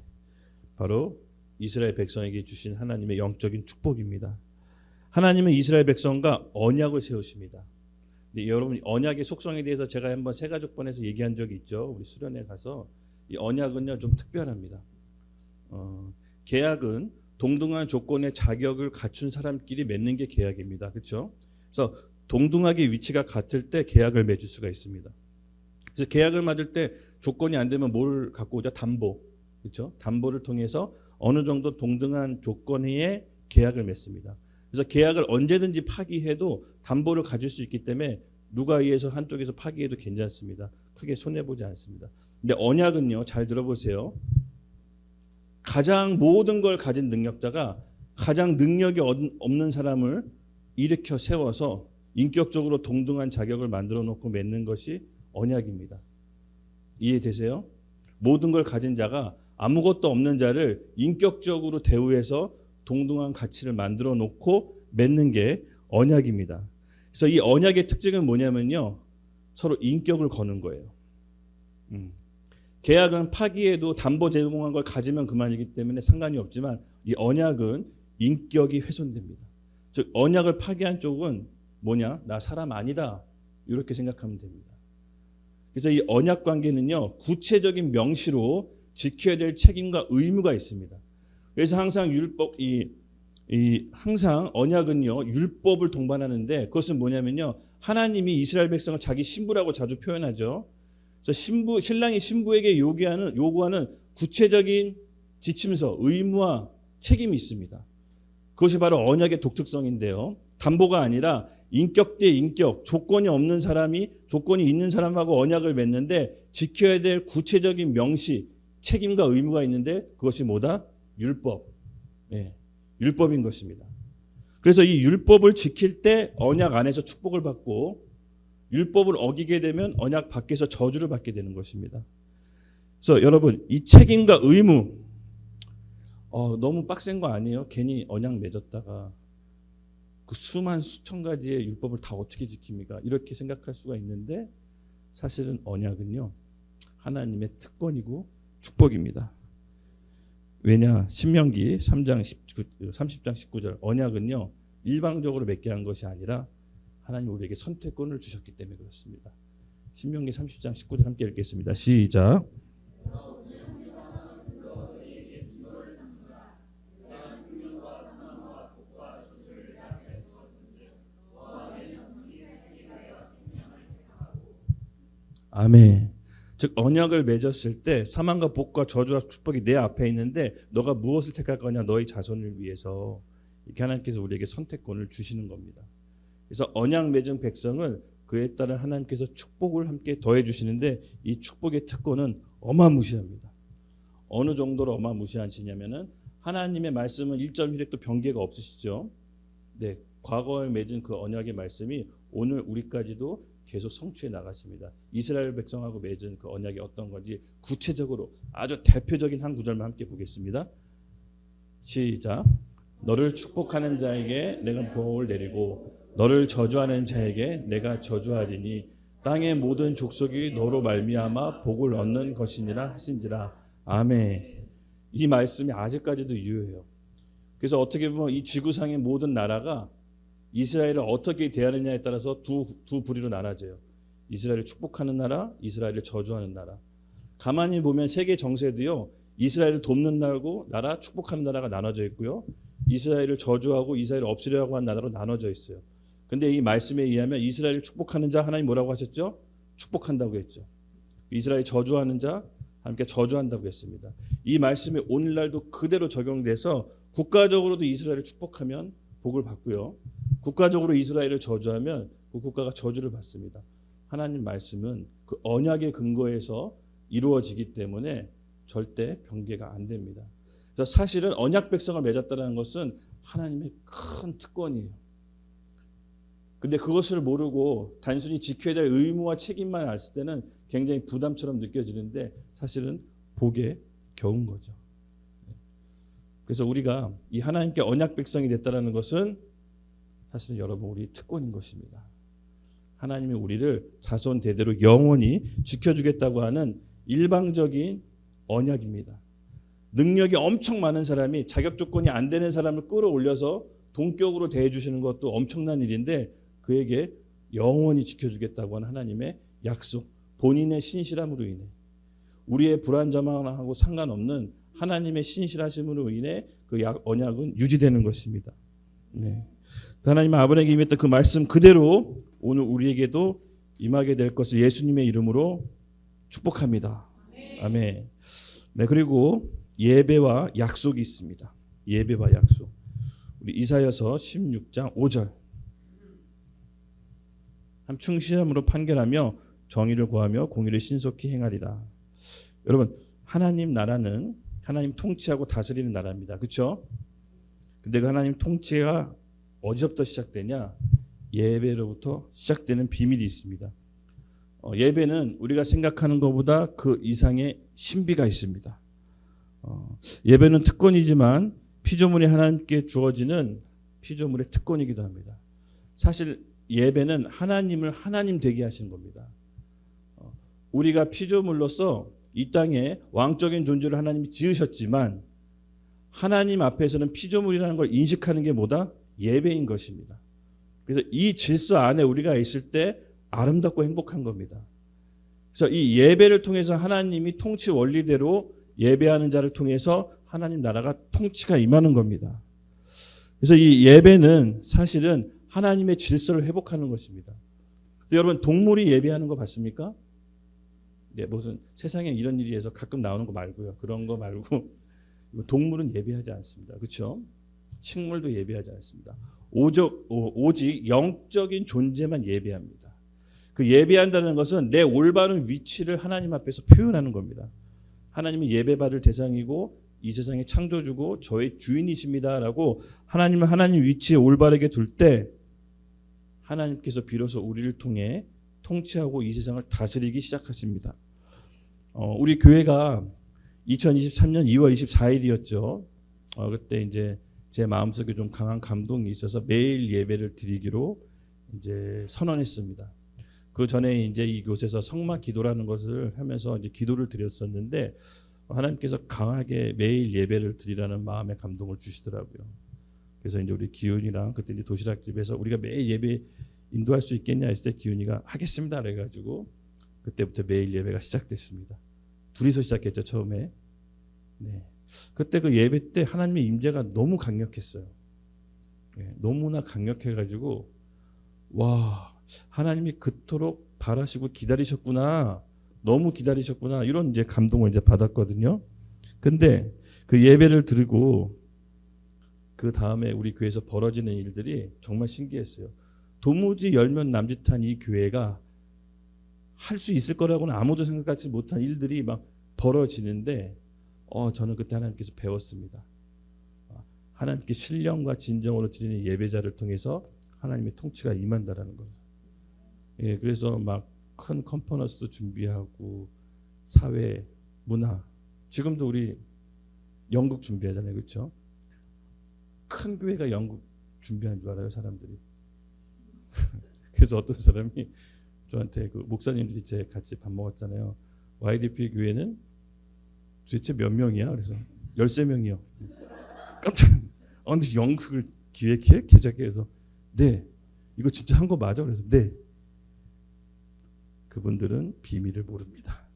바로 이스라엘 백성에게 주신 하나님의 영적인 축복입니다. 하나님은 이스라엘 백성과 언약을 세우십니다. 근데 여러분, 언약의 속성에 대해서 제가 한번 새가족번에서 얘기한 적이 있죠. 우리 수련회 가서. 이 언약은요 좀 특별합니다. 계약은 동등한 조건의 자격을 갖춘 사람끼리 맺는 게 계약입니다. 그렇죠? 그래서 동등하게 위치가 같을 때 계약을 맺을 수가 있습니다. 그래서 계약을 맺을 때 조건이 안 되면 뭘 갖고 오죠? 담보. 그렇죠? 담보를 통해서 어느 정도 동등한 조건의 계약을 맺습니다. 그래서 계약을 언제든지 파기해도 담보를 가질 수 있기 때문에 누가 의해서 한쪽에서 파기해도 괜찮습니다. 크게 손해보지 않습니다. 근데 언약은요, 잘 들어보세요. 가장 모든 걸 가진 능력자가 가장 능력이 없는 사람을 일으켜 세워서 인격적으로 동등한 자격을 만들어 놓고 맺는 것이 언약입니다. 이해되세요? 모든 걸 가진 자가 아무것도 없는 자를 인격적으로 대우해서 동등한 가치를 만들어 놓고 맺는 게 언약입니다. 그래서 이 언약의 특징은 뭐냐면요, 서로 인격을 거는 거예요. 계약은 파기해도 담보 제공한 걸 가지면 그만이기 때문에 상관이 없지만 이 언약은 인격이 훼손됩니다. 즉 언약을 파기한 쪽은 뭐냐? 나 사람 아니다. 이렇게 생각하면 됩니다. 그래서 이 언약 관계는요, 구체적인 명시로 지켜야 될 책임과 의무가 있습니다. 그래서 항상 율법, 항상 언약은요, 율법을 동반하는데 그것은 뭐냐면요, 하나님이 이스라엘 백성을 자기 신부라고 자주 표현하죠. 그래서 신랑이 신부에게 요구하는 구체적인 지침서, 의무와 책임이 있습니다. 그것이 바로 언약의 독특성인데요. 담보가 아니라 인격 대 인격, 조건이 없는 사람이 조건이 있는 사람하고 언약을 맺는데 지켜야 될 구체적인 명시, 책임과 의무가 있는데 그것이 뭐다? 율법. 네, 율법인 것입니다. 그래서 이 율법을 지킬 때 언약 안에서 축복을 받고 율법을 어기게 되면 언약 밖에서 저주를 받게 되는 것입니다. 그래서 여러분, 이 책임과 의무, 너무 빡센 거 아니에요? 괜히 언약 맺었다가 그 수천 가지의 율법을 다 어떻게 지킵니까? 이렇게 생각할 수가 있는데 사실은 언약은요, 하나님의 특권이고 축복입니다. 왜냐? 신명기 30장 19절 언약은요, 일방적으로 맺게 한 것이 아니라 하나님 우리에게 선택권을 주셨기 때문에 그렇습니다. 신명기 30장 19절 함께 읽겠습니다. 시작. 아멘. 즉 언약을 맺었을 때 사망과 복과 저주와 축복이 내 앞에 있는데 너가 무엇을 택할 거냐? 너의 자손을 위해서. 이렇게 하나님께서 우리에게 선택권을 주시는 겁니다. 그래서 언약 맺은 백성을 그에 따른 하나님께서 축복을 함께 더해 주시는데 이 축복의 특권은 어마무시합니다. 어느 정도로 어마무시하시냐면은 하나님의 말씀은 1.1획도 변개가 없으시죠. 네, 과거에 맺은 그 언약의 말씀이 오늘 우리까지도 계속 성취해 나가십니다. 이스라엘 백성하고 맺은 그 언약이 어떤 건지 구체적으로 아주 대표적인 한 구절만 함께 보겠습니다. 시작. 너를 축복하는 자에게 내가 복을 내리고 너를 저주하는 자에게 내가 저주하리니 땅의 모든 족속이 너로 말미암아 복을 얻는 것이니라 하신지라. 아멘. 이 말씀이 아직까지도 유효해요. 그래서 어떻게 보면 이 지구상의 모든 나라가 이스라엘을 어떻게 대하느냐에 따라서 두 부류로 나눠져요. 이스라엘을 축복하는 나라, 이스라엘을 저주하는 나라. 가만히 보면 세계 정세도요, 이스라엘을 돕는 나라, 축복하는 나라가 나눠져 있고요. 이스라엘을 저주하고 이스라엘을 없애려고 하는 나라로 나눠져 있어요. 근데 이 말씀에 의하면 이스라엘을 축복하는 자 하나님 뭐라고 하셨죠? 축복한다고 했죠. 이스라엘 저주하는 자 하나님께 저주한다고 했습니다. 이 말씀이 오늘날도 그대로 적용돼서 국가적으로도 이스라엘을 축복하면 복을 받고요. 국가적으로 이스라엘을 저주하면 그 국가가 저주를 받습니다. 하나님 말씀은 그 언약의 근거에서 이루어지기 때문에 절대 변개가 안 됩니다. 그래서 사실은 언약 백성을 맺었다는 것은 하나님의 큰 특권이에요. 근데 그것을 모르고 단순히 지켜야 될 의무와 책임만 알았을 때는 굉장히 부담처럼 느껴지는데 사실은 복에 겨운 거죠. 그래서 우리가 이 하나님께 언약 백성이 됐다는 것은 사실은 여러분 우리 특권인 것입니다. 하나님이 우리를 자손 대대로 영원히 지켜주겠다고 하는 일방적인 언약입니다. 능력이 엄청 많은 사람이 자격 조건이 안 되는 사람을 끌어올려서 동격으로 대해주시는 것도 엄청난 일인데 그에게 영원히 지켜주겠다고 하는 하나님의 약속, 본인의 신실함으로 인해 우리의 불안정함하고 상관없는 하나님의 신실하심으로 인해 그 언약은 유지되는 것입니다. 네. 하나님 아브라함에게 임했던 그 말씀 그대로 오늘 우리에게도 임하게 될 것을 예수님의 이름으로 축복합니다. 아멘. 네, 그리고 예배와 약속이 있습니다. 예배와 약속. 우리 이사야서 16장 5절. 한 충실함으로 판결하며 정의를 구하며 공의를 신속히 행하리라. 여러분, 하나님 나라는 하나님 통치하고 다스리는 나라입니다. 그렇죠? 근데 그 하나님 통치가 어디서부터 시작되냐? 예배로부터 시작되는 비밀이 있습니다. 예배는 우리가 생각하는 것보다 그 이상의 신비가 있습니다. 예배는 특권이지만 피조물이 하나님께 주어지는 피조물의 특권이기도 합니다. 사실 예배는 하나님을 하나님 되게 하시는 겁니다. 우리가 피조물로서 이 땅에 왕적인 존재를 하나님이 지으셨지만 하나님 앞에서는 피조물이라는 걸 인식하는 게 뭐다? 예배인 것입니다. 그래서 이 질서 안에 우리가 있을 때 아름답고 행복한 겁니다. 그래서 이 예배를 통해서 하나님이 통치 원리대로 예배하는 자를 통해서 하나님 나라가 통치가 임하는 겁니다. 그래서 이 예배는 사실은 하나님의 질서를 회복하는 것입니다. 여러분 동물이 예배하는 거 봤습니까? 네, 무슨 세상에 이런 일이 해서 가끔 나오는 거 말고요. 그런 거 말고 동물은 예배하지 않습니다. 그렇죠? 식물도 예배하지 않습니다. 오직 영적인 존재만 예배합니다. 그 예배한다는 것은 내 올바른 위치를 하나님 앞에서 표현하는 겁니다. 하나님은 예배받을 대상이고 이 세상의 창조주고 저의 주인이십니다라고 하나님을 하나님 위치에 올바르게 둘 때 하나님께서 비로소 우리를 통해 통치하고 이 세상을 다스리기 시작하십니다. 우리 교회가 2023년 2월 24일이었죠. 그때 이제 제 마음속에 좀 강한 감동이 있어서 매일 예배를 드리기로 이제 선언했습니다. 그 전에 이제 이곳에서 성막 기도라는 것을 하면서 이제 기도를 드렸었는데 하나님께서 강하게 매일 예배를 드리라는 마음의 감동을 주시더라고요. 그래서 이제 우리 기훈이랑 그때 이제 도시락집에서 우리가 매일 예배 인도할 수 있겠냐 했을 때 기훈이가 하겠습니다 그래가지고 그때부터 매일 예배가 시작됐습니다. 둘이서 시작했죠 처음에. 네. 그때 그 예배 때 하나님의 임재가 너무 강력했어요. 네. 너무나 강력해가지고 와 하나님이 그토록 바라시고 기다리셨구나. 너무 기다리셨구나. 이런 이제 감동을 이제 받았거든요. 근데 그 예배를 드리고 그 다음에 우리 교회에서 벌어지는 일들이 정말 신기했어요. 도무지 열면 남짓한 이 교회가 할 수 있을 거라고는 아무도 생각하지 못한 일들이 막 벌어지는데 저는 그때 하나님께서 배웠습니다. 하나님께 신령과 진정으로 드리는 예배자를 통해서 하나님의 통치가 임한다라는 거죠. 예, 그래서 막 큰 컨퍼런스도 준비하고 사회, 문화 지금도 우리 연극 준비하잖아요. 그렇죠? 큰 교회가 연극 준비한 줄 알아요 사람들이. 그래서 어떤 사람이 저한테 그 목사님들이 제 같이 밥 먹었잖아요. YDP 교회는 도대체 몇 명이야? 그래서 13명이요. 깜짝 근데 연극을 기획해? 제작해서 네 이거 진짜 한 거 맞아? 그래서 네. 그분들은 비밀을 모릅니다.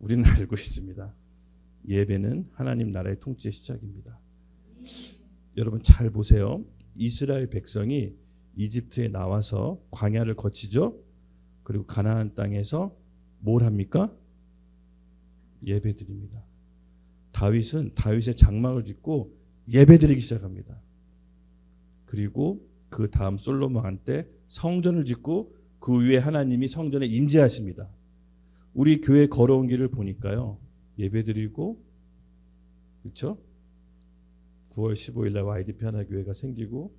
우리는 알고 있습니다. 예배는 하나님 나라의 통치의 시작입니다. 여러분 잘 보세요. 이스라엘 백성이 이집트에 나와서 광야를 거치죠. 그리고 가나안 땅에서 뭘 합니까? 예배드립니다. 다윗은 다윗의 장막을 짓고 예배드리기 시작합니다. 그리고 그 다음 솔로몬 한때 성전을 짓고 그 위에 하나님이 성전에 임재하십니다. 우리 교회 걸어온 길을 보니까요. 예배드리고 그렇죠? 9월 15일 날 YDP 하나교회가 생기고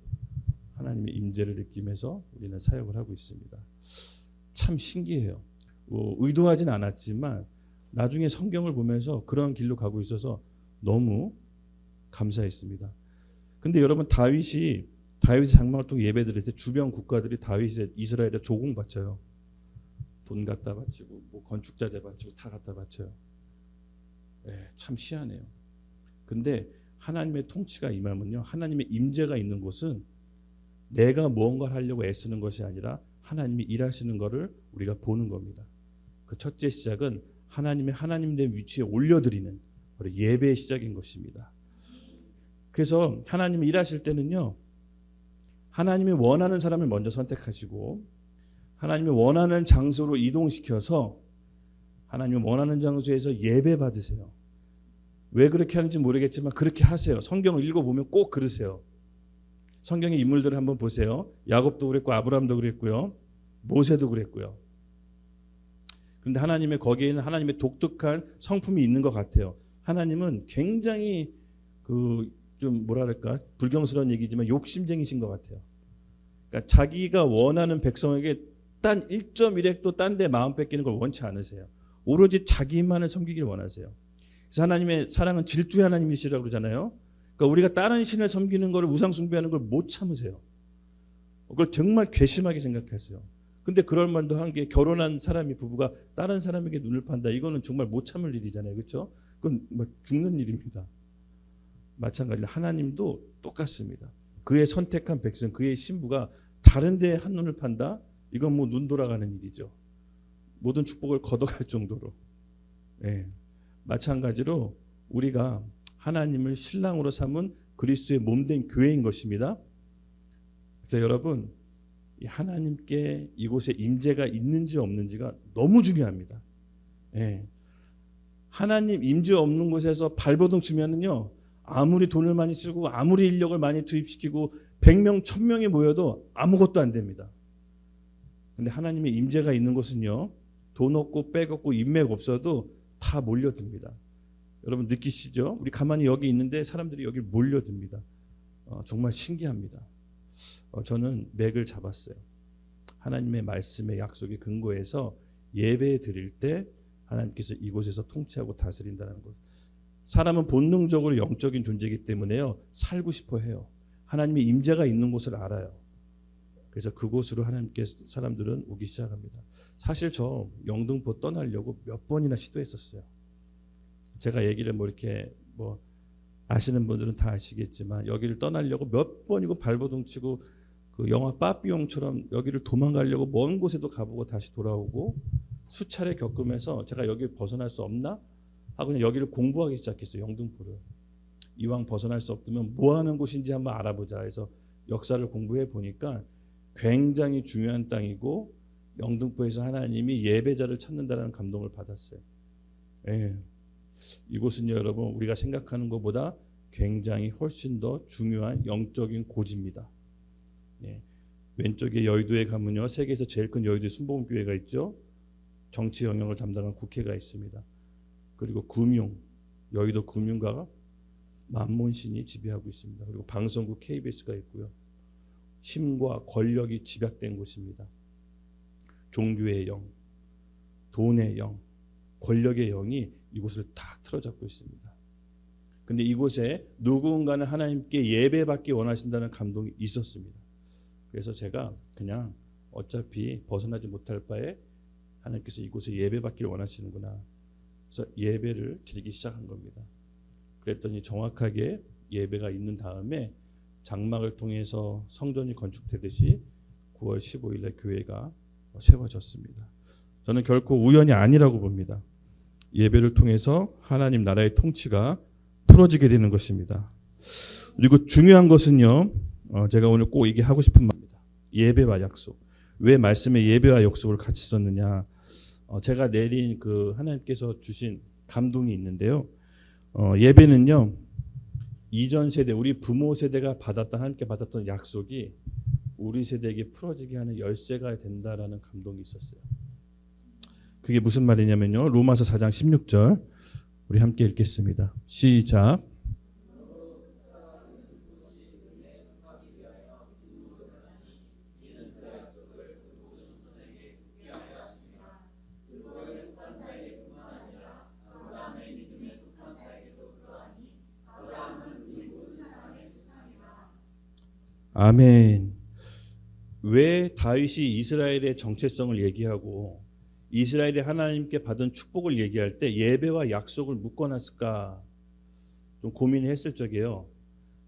하나님의 임재를 느끼면서 우리는 사역을 하고 있습니다. 참 신기해요. 의도하진 않았지만 나중에 성경을 보면서 그런 길로 가고 있어서 너무 감사했습니다. 근데 여러분 다윗의 장막을 통해 예배드릴 때 주변 국가들이 다윗의 이스라엘에 조공 바쳐요. 돈 갖다 바치고 뭐 건축자재 바치고 다 갖다 바쳐요. 참 희한해요. 근데 하나님의 통치가 임하면요, 하나님의 임재가 있는 곳은 내가 무언가를 하려고 애쓰는 것이 아니라 하나님이 일하시는 것을 우리가 보는 겁니다. 그 첫째 시작은 하나님 된 위치에 올려드리는 바로 예배의 시작인 것입니다. 그래서 하나님이 일하실 때는요, 하나님이 원하는 사람을 먼저 선택하시고 하나님이 원하는 장소로 이동시켜서 하나님이 원하는 장소에서 예배 받으세요. 왜 그렇게 하는지 모르겠지만 그렇게 하세요. 성경을 읽어보면 꼭 그러세요. 성경의 인물들을 한번 보세요. 야곱도 그랬고 아브라함도 그랬고요. 모세도 그랬고요. 그런데 하나님의 거기에는 하나님의 독특한 성품이 있는 것 같아요. 하나님은 굉장히 좀 뭐랄까 불경스러운 얘기지만 욕심쟁이신 것 같아요. 그러니까 자기가 원하는 백성에게 단 1.1획도 딴 데 마음 뺏기는 걸 원치 않으세요. 오로지 자기만을 섬기기를 원하세요. 그래서 하나님의 사랑은 질투의 하나님이시라고 그러잖아요. 그러니까 우리가 다른 신을 섬기는 걸 우상 숭배하는 걸 못 참으세요. 그걸 정말 괘씸하게 생각하세요. 근데 그럴 만도 한 게 결혼한 부부가 다른 사람에게 눈을 판다. 이거는 정말 못 참을 일이잖아요. 그렇죠? 그건 뭐 죽는 일입니다. 마찬가지로 하나님도 똑같습니다. 그의 선택한 백성, 그의 신부가 다른 데에 한눈을 판다? 이건 뭐 눈 돌아가는 일이죠. 모든 축복을 걷어갈 정도로. 마찬가지로 우리가 하나님을 신랑으로 삼은 그리스도의 몸된 교회인 것입니다. 그래서 여러분, 하나님께 이곳에 임재가 있는지 없는지가 너무 중요합니다. 하나님 임재 없는 곳에서 발버둥 치면은요, 아무리 돈을 많이 쓰고 아무리 인력을 많이 투입시키고 100명, 1000명이 모여도 아무것도 안 됩니다. 근데 하나님의 임재가 있는 곳은요, 돈 없고 백 없고 인맥 없어도 다 몰려듭니다. 여러분 느끼시죠? 우리 가만히 여기 있는데 사람들이 여기 몰려듭니다. 정말 신기합니다. 저는 맥을 잡았어요. 하나님의 말씀의 약속의 근거에서 예배 드릴 때 하나님께서 이곳에서 통치하고 다스린다는 것. 사람은 본능적으로 영적인 존재이기 때문에요, 살고 싶어 해요. 하나님의 임재가 있는 곳을 알아요. 그래서 그곳으로 하나님께 사람들은 오기 시작합니다. 사실 저 영등포 떠나려고 몇 번이나 시도했었어요. 제가 얘기를 이렇게 아시는 분들은 다 아시겠지만 여기를 떠나려고 몇 번이고 발버둥 치고 그 영화 빠삐용처럼 여기를 도망가려고 먼 곳에도 가보고 다시 돌아오고 수차례 겪으면서 제가 여기를 벗어날 수 없나 하고 그냥 여기를 공부하기 시작했어요. 영등포를. 이왕 벗어날 수 없으면 뭐 하는 곳인지 한번 알아보자 해서 역사를 공부해 보니까 굉장히 중요한 땅이고 영등포에서 하나님이 예배자를 찾는다는 감동을 받았어요. 이곳은요, 여러분, 우리가 생각하는 것보다 굉장히 훨씬 더 중요한 영적인 고지입니다. 왼쪽에 여의도에 가면요, 세계에서 제일 큰 여의도 순복음교회가 있죠. 정치 영역을 담당한 국회가 있습니다. 그리고 여의도 금융가가 만몬신이 지배하고 있습니다. 그리고 방송국 KBS가 있고요. 힘과 권력이 집약된 곳입니다. 종교의 영, 돈의 영, 권력의 영이 이곳을 딱 틀어잡고 있습니다. 근데 이곳에 누군가는 하나님께 예배받기 원하신다는 감동이 있었습니다. 그래서 제가 그냥 어차피 벗어나지 못할 바에 하나님께서 이곳에 예배받기를 원하시는구나. 그래서 예배를 드리기 시작한 겁니다. 그랬더니 정확하게 예배가 있는 다음에 장막을 통해서 성전이 건축되듯이 9월 15일에 교회가 세워졌습니다. 저는 결코 우연이 아니라고 봅니다. 예배를 통해서 하나님 나라의 통치가 풀어지게 되는 것입니다. 그리고 중요한 것은요, 제가 오늘 꼭 얘기하고 싶은 말입니다. 예배와 약속. 왜 말씀에 예배와 약속을 같이 썼느냐? 제가 내린 그 하나님께서 주신 감동이 있는데요. 예배는요, 이전 세대, 우리 부모 세대가 하나님께 받았던 약속이 우리 세대에게 풀어지게 하는 열쇠가 된다라는 감동이 있었어요. 그게 무슨 말이냐면요. 로마서 4장 16절 우리 함께 읽겠습니다. 시작. 아멘. 왜 다윗이 이스라엘의 정체성을 얘기하고 이스라엘이 하나님께 받은 축복을 얘기할 때 예배와 약속을 묶어놨을까 좀 고민했을 적에요.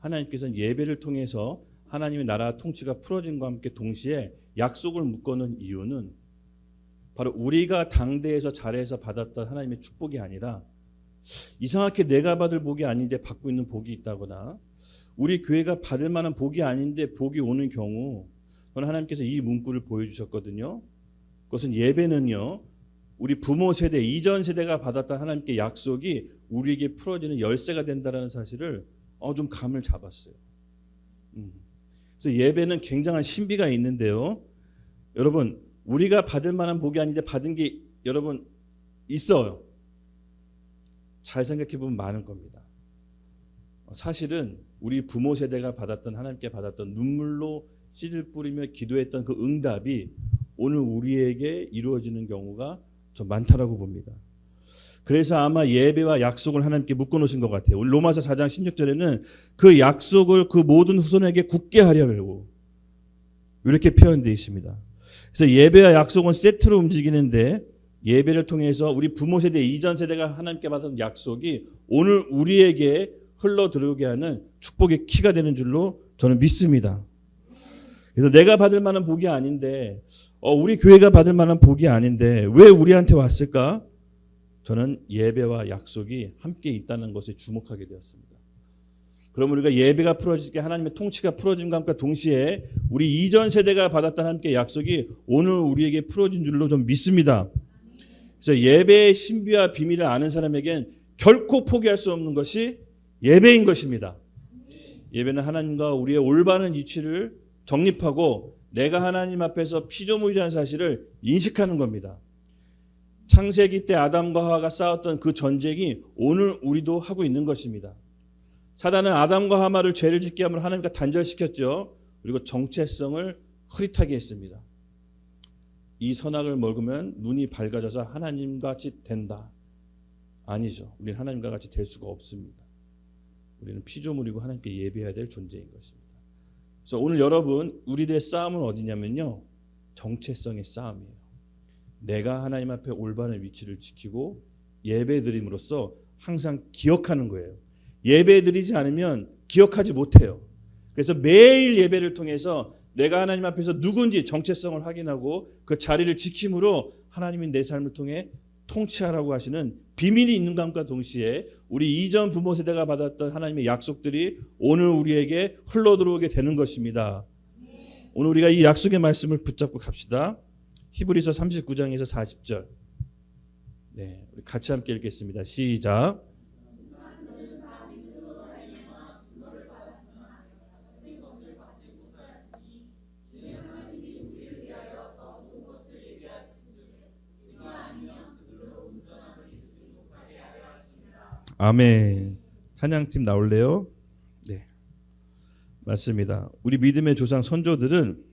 하나님께서는 예배를 통해서 하나님의 나라 통치가 풀어진과 함께 동시에 약속을 묶어놓은 이유는 바로 우리가 당대에서 잘해서 받았던 하나님의 축복이 아니라 이상하게 내가 받을 복이 아닌데 받고 있는 복이 있다거나 우리 교회가 받을 만한 복이 아닌데 복이 오는 경우 저는 하나님께서 이 문구를 보여주셨거든요. 그것은 예배는요. 우리 부모 세대, 이전 세대가 받았던 하나님께 약속이 우리에게 풀어지는 열쇠가 된다는 사실을 좀 감을 잡았어요. 그래서 예배는 굉장한 신비가 있는데요. 여러분 우리가 받을 만한 복이 아닌데 받은 게 여러분 있어요. 잘 생각해 보면 많은 겁니다. 사실은 우리 부모 세대가 받았던 하나님께 받았던 눈물로 씨를 뿌리며 기도했던 그 응답이 오늘 우리에게 이루어지는 경우가 좀 많다라고 봅니다. 그래서 아마 예배와 약속을 하나님께 묶어놓으신 것 같아요. 우리 로마서 4장 16절에는 그 약속을 그 모든 후손에게 굳게 하려고 이렇게 표현되어 있습니다. 그래서 예배와 약속은 세트로 움직이는데 예배를 통해서 우리 부모 세대, 이전 세대가 하나님께 받은 약속이 오늘 우리에게 흘러 들어오게 하는 축복의 키가 되는 줄로 저는 믿습니다. 그래서 내가 받을 만한 복이 아닌데 우리 교회가 받을 만한 복이 아닌데 왜 우리한테 왔을까? 저는 예배와 약속이 함께 있다는 것에 주목하게 되었습니다. 그럼 우리가 예배가 풀어지게 하나님의 통치가 풀어진과 함께 동시에 우리 이전 세대가 받았던 함께 약속이 오늘 우리에게 풀어진 줄로 좀 믿습니다. 그래서 예배의 신비와 비밀을 아는 사람에겐 결코 포기할 수 없는 것이 예배인 것입니다. 예배는 하나님과 우리의 올바른 위치를 정립하고 내가 하나님 앞에서 피조물이라는 사실을 인식하는 겁니다. 창세기 때 아담과 하와가 싸웠던 그 전쟁이 오늘 우리도 하고 있는 것입니다. 사단은 아담과 하와를 죄를 짓게 하면 하나님과 단절시켰죠. 그리고 정체성을 흐릿하게 했습니다. 이 선악을 먹으면 눈이 밝아져서 하나님과 같이 된다. 아니죠. 우리는 하나님과 같이 될 수가 없습니다. 우리는 피조물이고 하나님께 예배해야 될 존재인 것입니다. 그래서 오늘 여러분 우리들의 싸움은 어디냐면요. 정체성의 싸움이에요. 내가 하나님 앞에 올바른 위치를 지키고 예배드림으로써 항상 기억하는 거예요. 예배드리지 않으면 기억하지 못해요. 그래서 매일 예배를 통해서 내가 하나님 앞에서 누군지 정체성을 확인하고 그 자리를 지킴으로 하나님이 내 삶을 통해 통치하라고 하시는 비밀이 있는 것과 동시에 우리 이전 부모 세대가 받았던 하나님의 약속들이 오늘 우리에게 흘러들어오게 되는 것입니다. 오늘 우리가 이 약속의 말씀을 붙잡고 갑시다. 히브리서 39장에서 40절. 네, 우리 같이 함께 읽겠습니다. 시작. 아멘. 찬양팀 나올래요? 네. 맞습니다. 우리 믿음의 조상 선조들은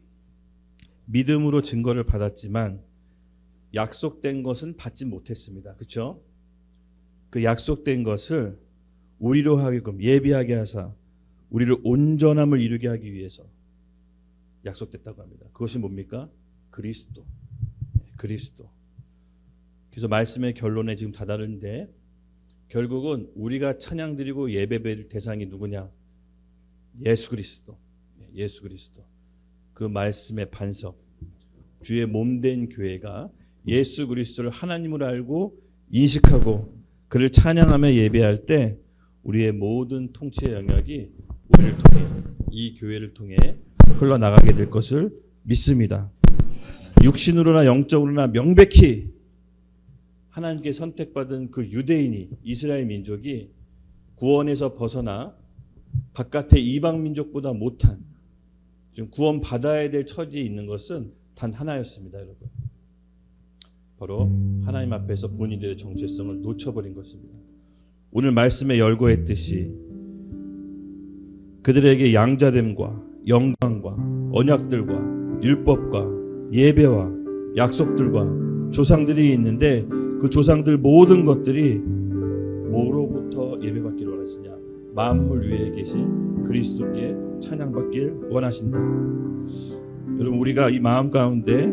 믿음으로 증거를 받았지만 약속된 것은 받지 못했습니다. 그렇죠? 그 약속된 것을 우리로 하게끔 예비하게 하사 우리를 온전함을 이루게 하기 위해서 약속됐다고 합니다. 그것이 뭡니까? 그리스도. 그리스도. 그래서 말씀의 결론에 지금 다다른데 결국은 우리가 찬양드리고 예배드릴 대상이 누구냐? 예수 그리스도. 예수 그리스도. 그 말씀의 반석. 주의 몸된 교회가 예수 그리스도를 하나님으로 알고 인식하고 그를 찬양하며 예배할 때 우리의 모든 통치의 영역이 우리를 통해 이 교회를 통해 흘러나가게 될 것을 믿습니다. 육신으로나 영적으로나 명백히 하나님께 선택받은 그 유대인이 이스라엘 민족이 구원에서 벗어나 바깥의 이방 민족보다 못한 지금 구원 받아야 될 처지에 있는 것은 단 하나였습니다, 여러분. 바로 하나님 앞에서 본인들의 정체성을 놓쳐버린 것입니다. 오늘 말씀에 열거했듯이 그들에게 양자됨과 영광과 언약들과 율법과 예배와 약속들과 조상들이 있는데 그 조상들 모든 것들이 뭐로부터 예배받기를 원하시냐? 만물 위에 계신 그리스도께 찬양받길 원하신다. 여러분, 우리가 이 마음 가운데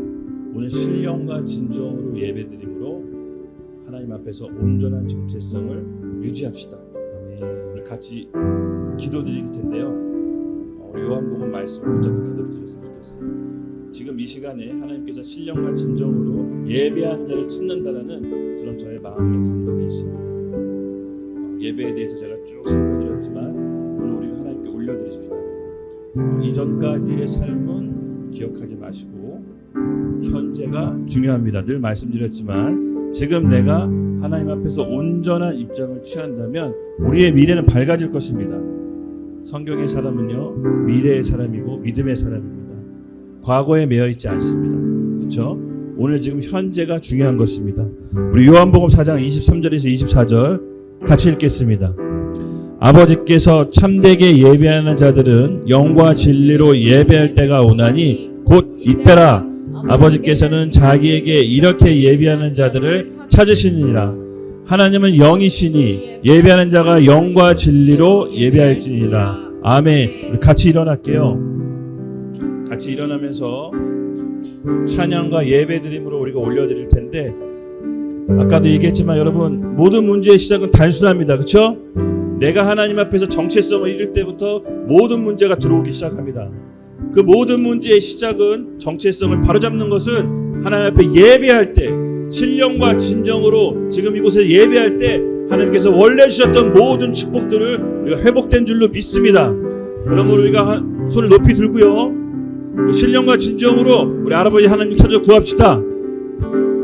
오늘 신령과 진정으로 예배드림으로 하나님 앞에서 온전한 정체성을 유지합시다. 오늘 같이 기도드릴 텐데요. 우리 요한복음 말씀을 붙잡고 기도해 주셨으면 좋겠어요. 지금 이 시간에 하나님께서 신령과 진정으로 예배하는 자를 찾는다라는 그런 저의 마음의 감동이 있습니다. 예배에 대해서 제가 쭉 살펴드렸지만 오늘 우리가 하나님께 올려드립시다. 이전까지의 삶은 기억하지 마시고 현재가 중요합니다. 늘 말씀드렸지만 지금 내가 하나님 앞에서 온전한 입장을 취한다면 우리의 미래는 밝아질 것입니다. 성경의 사람은요, 미래의 사람이고 믿음의 사람입니다. 과거에 매여 있지 않습니다. 그렇죠? 오늘 지금 현재가 중요한 것입니다. 우리 요한복음 4장 23절에서 24절 같이 읽겠습니다. 아버지께서 참되게 예배하는 자들은 영과 진리로 예배할 때가 오나니 곧 이때라. 아버지께서는 자기에게 이렇게 예배하는 자들을 찾으시느니라. 하나님은 영이시니 예배하는 자가 영과 진리로 예배할지니라. 아멘. 우리 같이 일어날게요. 같이 일어나면서 찬양과 예배드림으로 우리가 올려드릴 텐데, 아까도 얘기했지만 여러분, 모든 문제의 시작은 단순합니다. 그렇죠? 내가 하나님 앞에서 정체성을 잃을 때부터 모든 문제가 들어오기 시작합니다. 그 모든 문제의 시작은, 정체성을 바로잡는 것은 하나님 앞에 예배할 때, 신령과 진정으로 지금 이곳에 예배할 때 하나님께서 원래 주셨던 모든 축복들을 우리가 회복된 줄로 믿습니다. 그러므로 우리가 손을 높이 들고요, 신령과 진정으로 우리 할아버지 하나님 찾아 구합시다.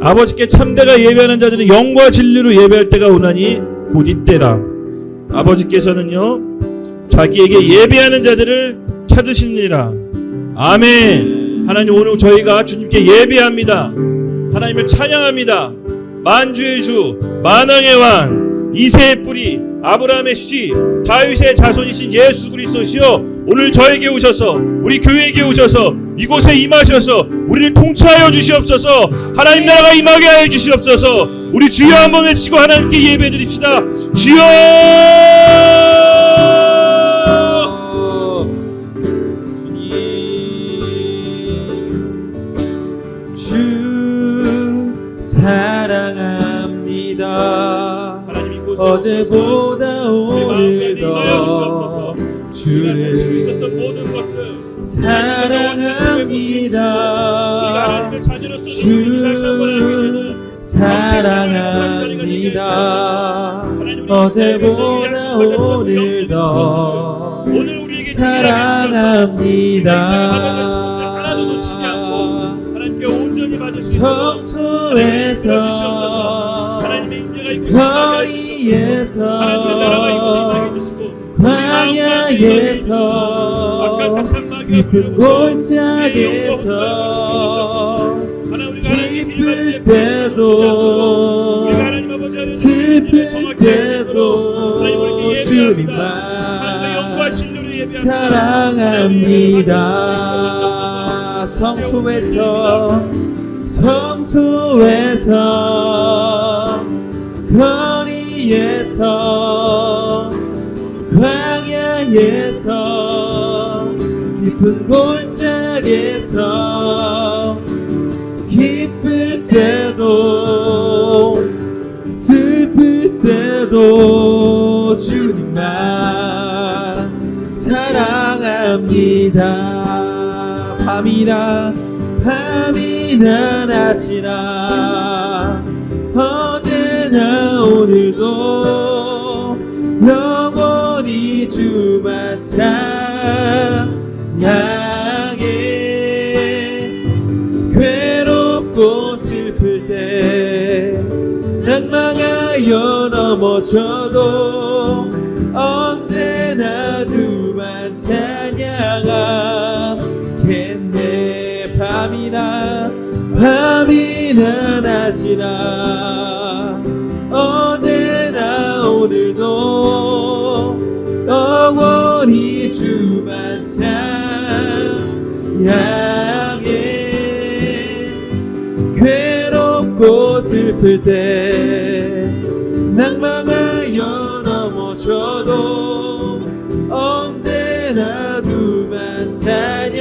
아버지께 참되가 예배하는 자들은 영과 진리로 예배할 때가 오나니 곧 이때라. 아버지께서는요, 자기에게 예배하는 자들을 찾으시느니라. 아멘. 하나님, 오늘 저희가 주님께 예배합니다. 하나님을 찬양합니다. 만주의 주, 만왕의 왕, 이새의 뿌리, 아브라함의 씨, 다윗의 자손이신 예수 그리스도시여, 오늘 저에게 오셔서, 우리 교회에게 오셔서, 이곳에 임하셔서 우리를 통치하여 주시옵소서. 하나님 나라가 임하게 하여 주시옵소서. 우리 주여 한번 외치고 하나님께 예배드립시다. 주여!
사랑합니다. 어제보다 오늘 더 주를 사랑합니다. 주 사랑합니다. 어제보다 오늘 더 사랑합니다. 성소에서 거리에서 광야에서 깊은 골짜기에서 기쁠 때도 슬플 때도 주님만 사랑합니다. 성소에서 거리에서 광야에서 깊은 골짜기에서 기쁠 때도 슬플 때도 주님만 사랑합니다. 밤이나 낮이나 어제나 언제나 오늘도 영원히 주만 찬양해. 괴롭고 슬플 때 낭망하여 넘어져도 언제나 주만 찬양하겠네. 밤이나 낮이나 언제나 오늘도 영원히 주만 찬양해. 괴롭고 슬플 때 낭망하여 넘어져도 언제나 주만 찬양하겠네.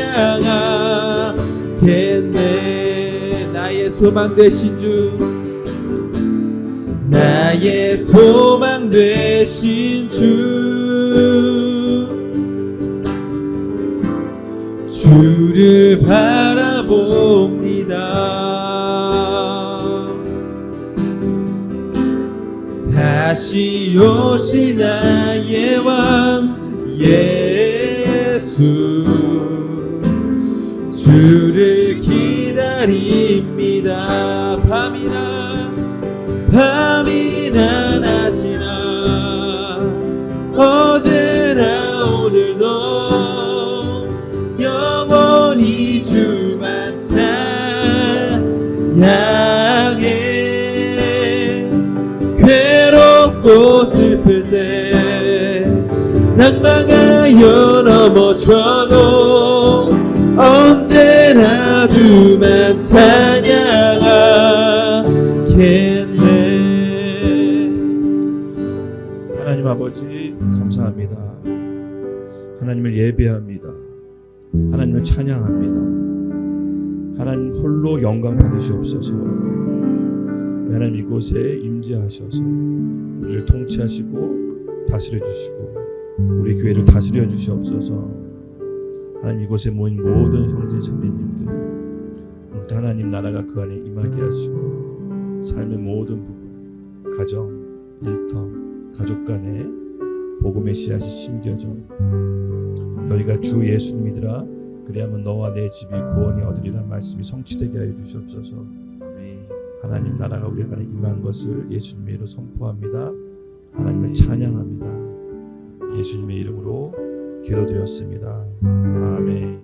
나의 소망 되신 주, 나의 소망 되신 주, 주를 바라봅니다. 다시 오실 나의 왕 예수, 주를 기다립니다. 밤이나 낮이나 어제나 오늘도 영원히 주만 찬양해. 괴롭고 슬플 때 낭망하여 넘어져도 언제나 주만 찬양하겠네.
하나님 아버지 감사합니다. 하나님을 예배합니다. 하나님을 찬양합니다. 하나님 홀로 영광 받으시옵소서. 하나님 이곳에 임재하셔서 우리를 통치하시고 다스려 주시고 우리 교회를 다스려 주시옵소서. 하나님 이곳에 모인 모든 형제 자매님들 하나님 나라가 그 안에 임하게 하시고 삶의 모든 부분, 가정, 일터, 가족 간에 복음의 씨앗이 심겨져 너희가 주 예수를 믿으라 그리하면 너와 내 집이 구원이 얻으리라 말씀이 성취되게 하여 주시옵소서. 하나님 나라가 우리 안에 임한 것을 예수님의 이름으로 선포합니다. 하나님을 찬양합니다. 예수님의 이름으로 기도드렸습니다. 아멘.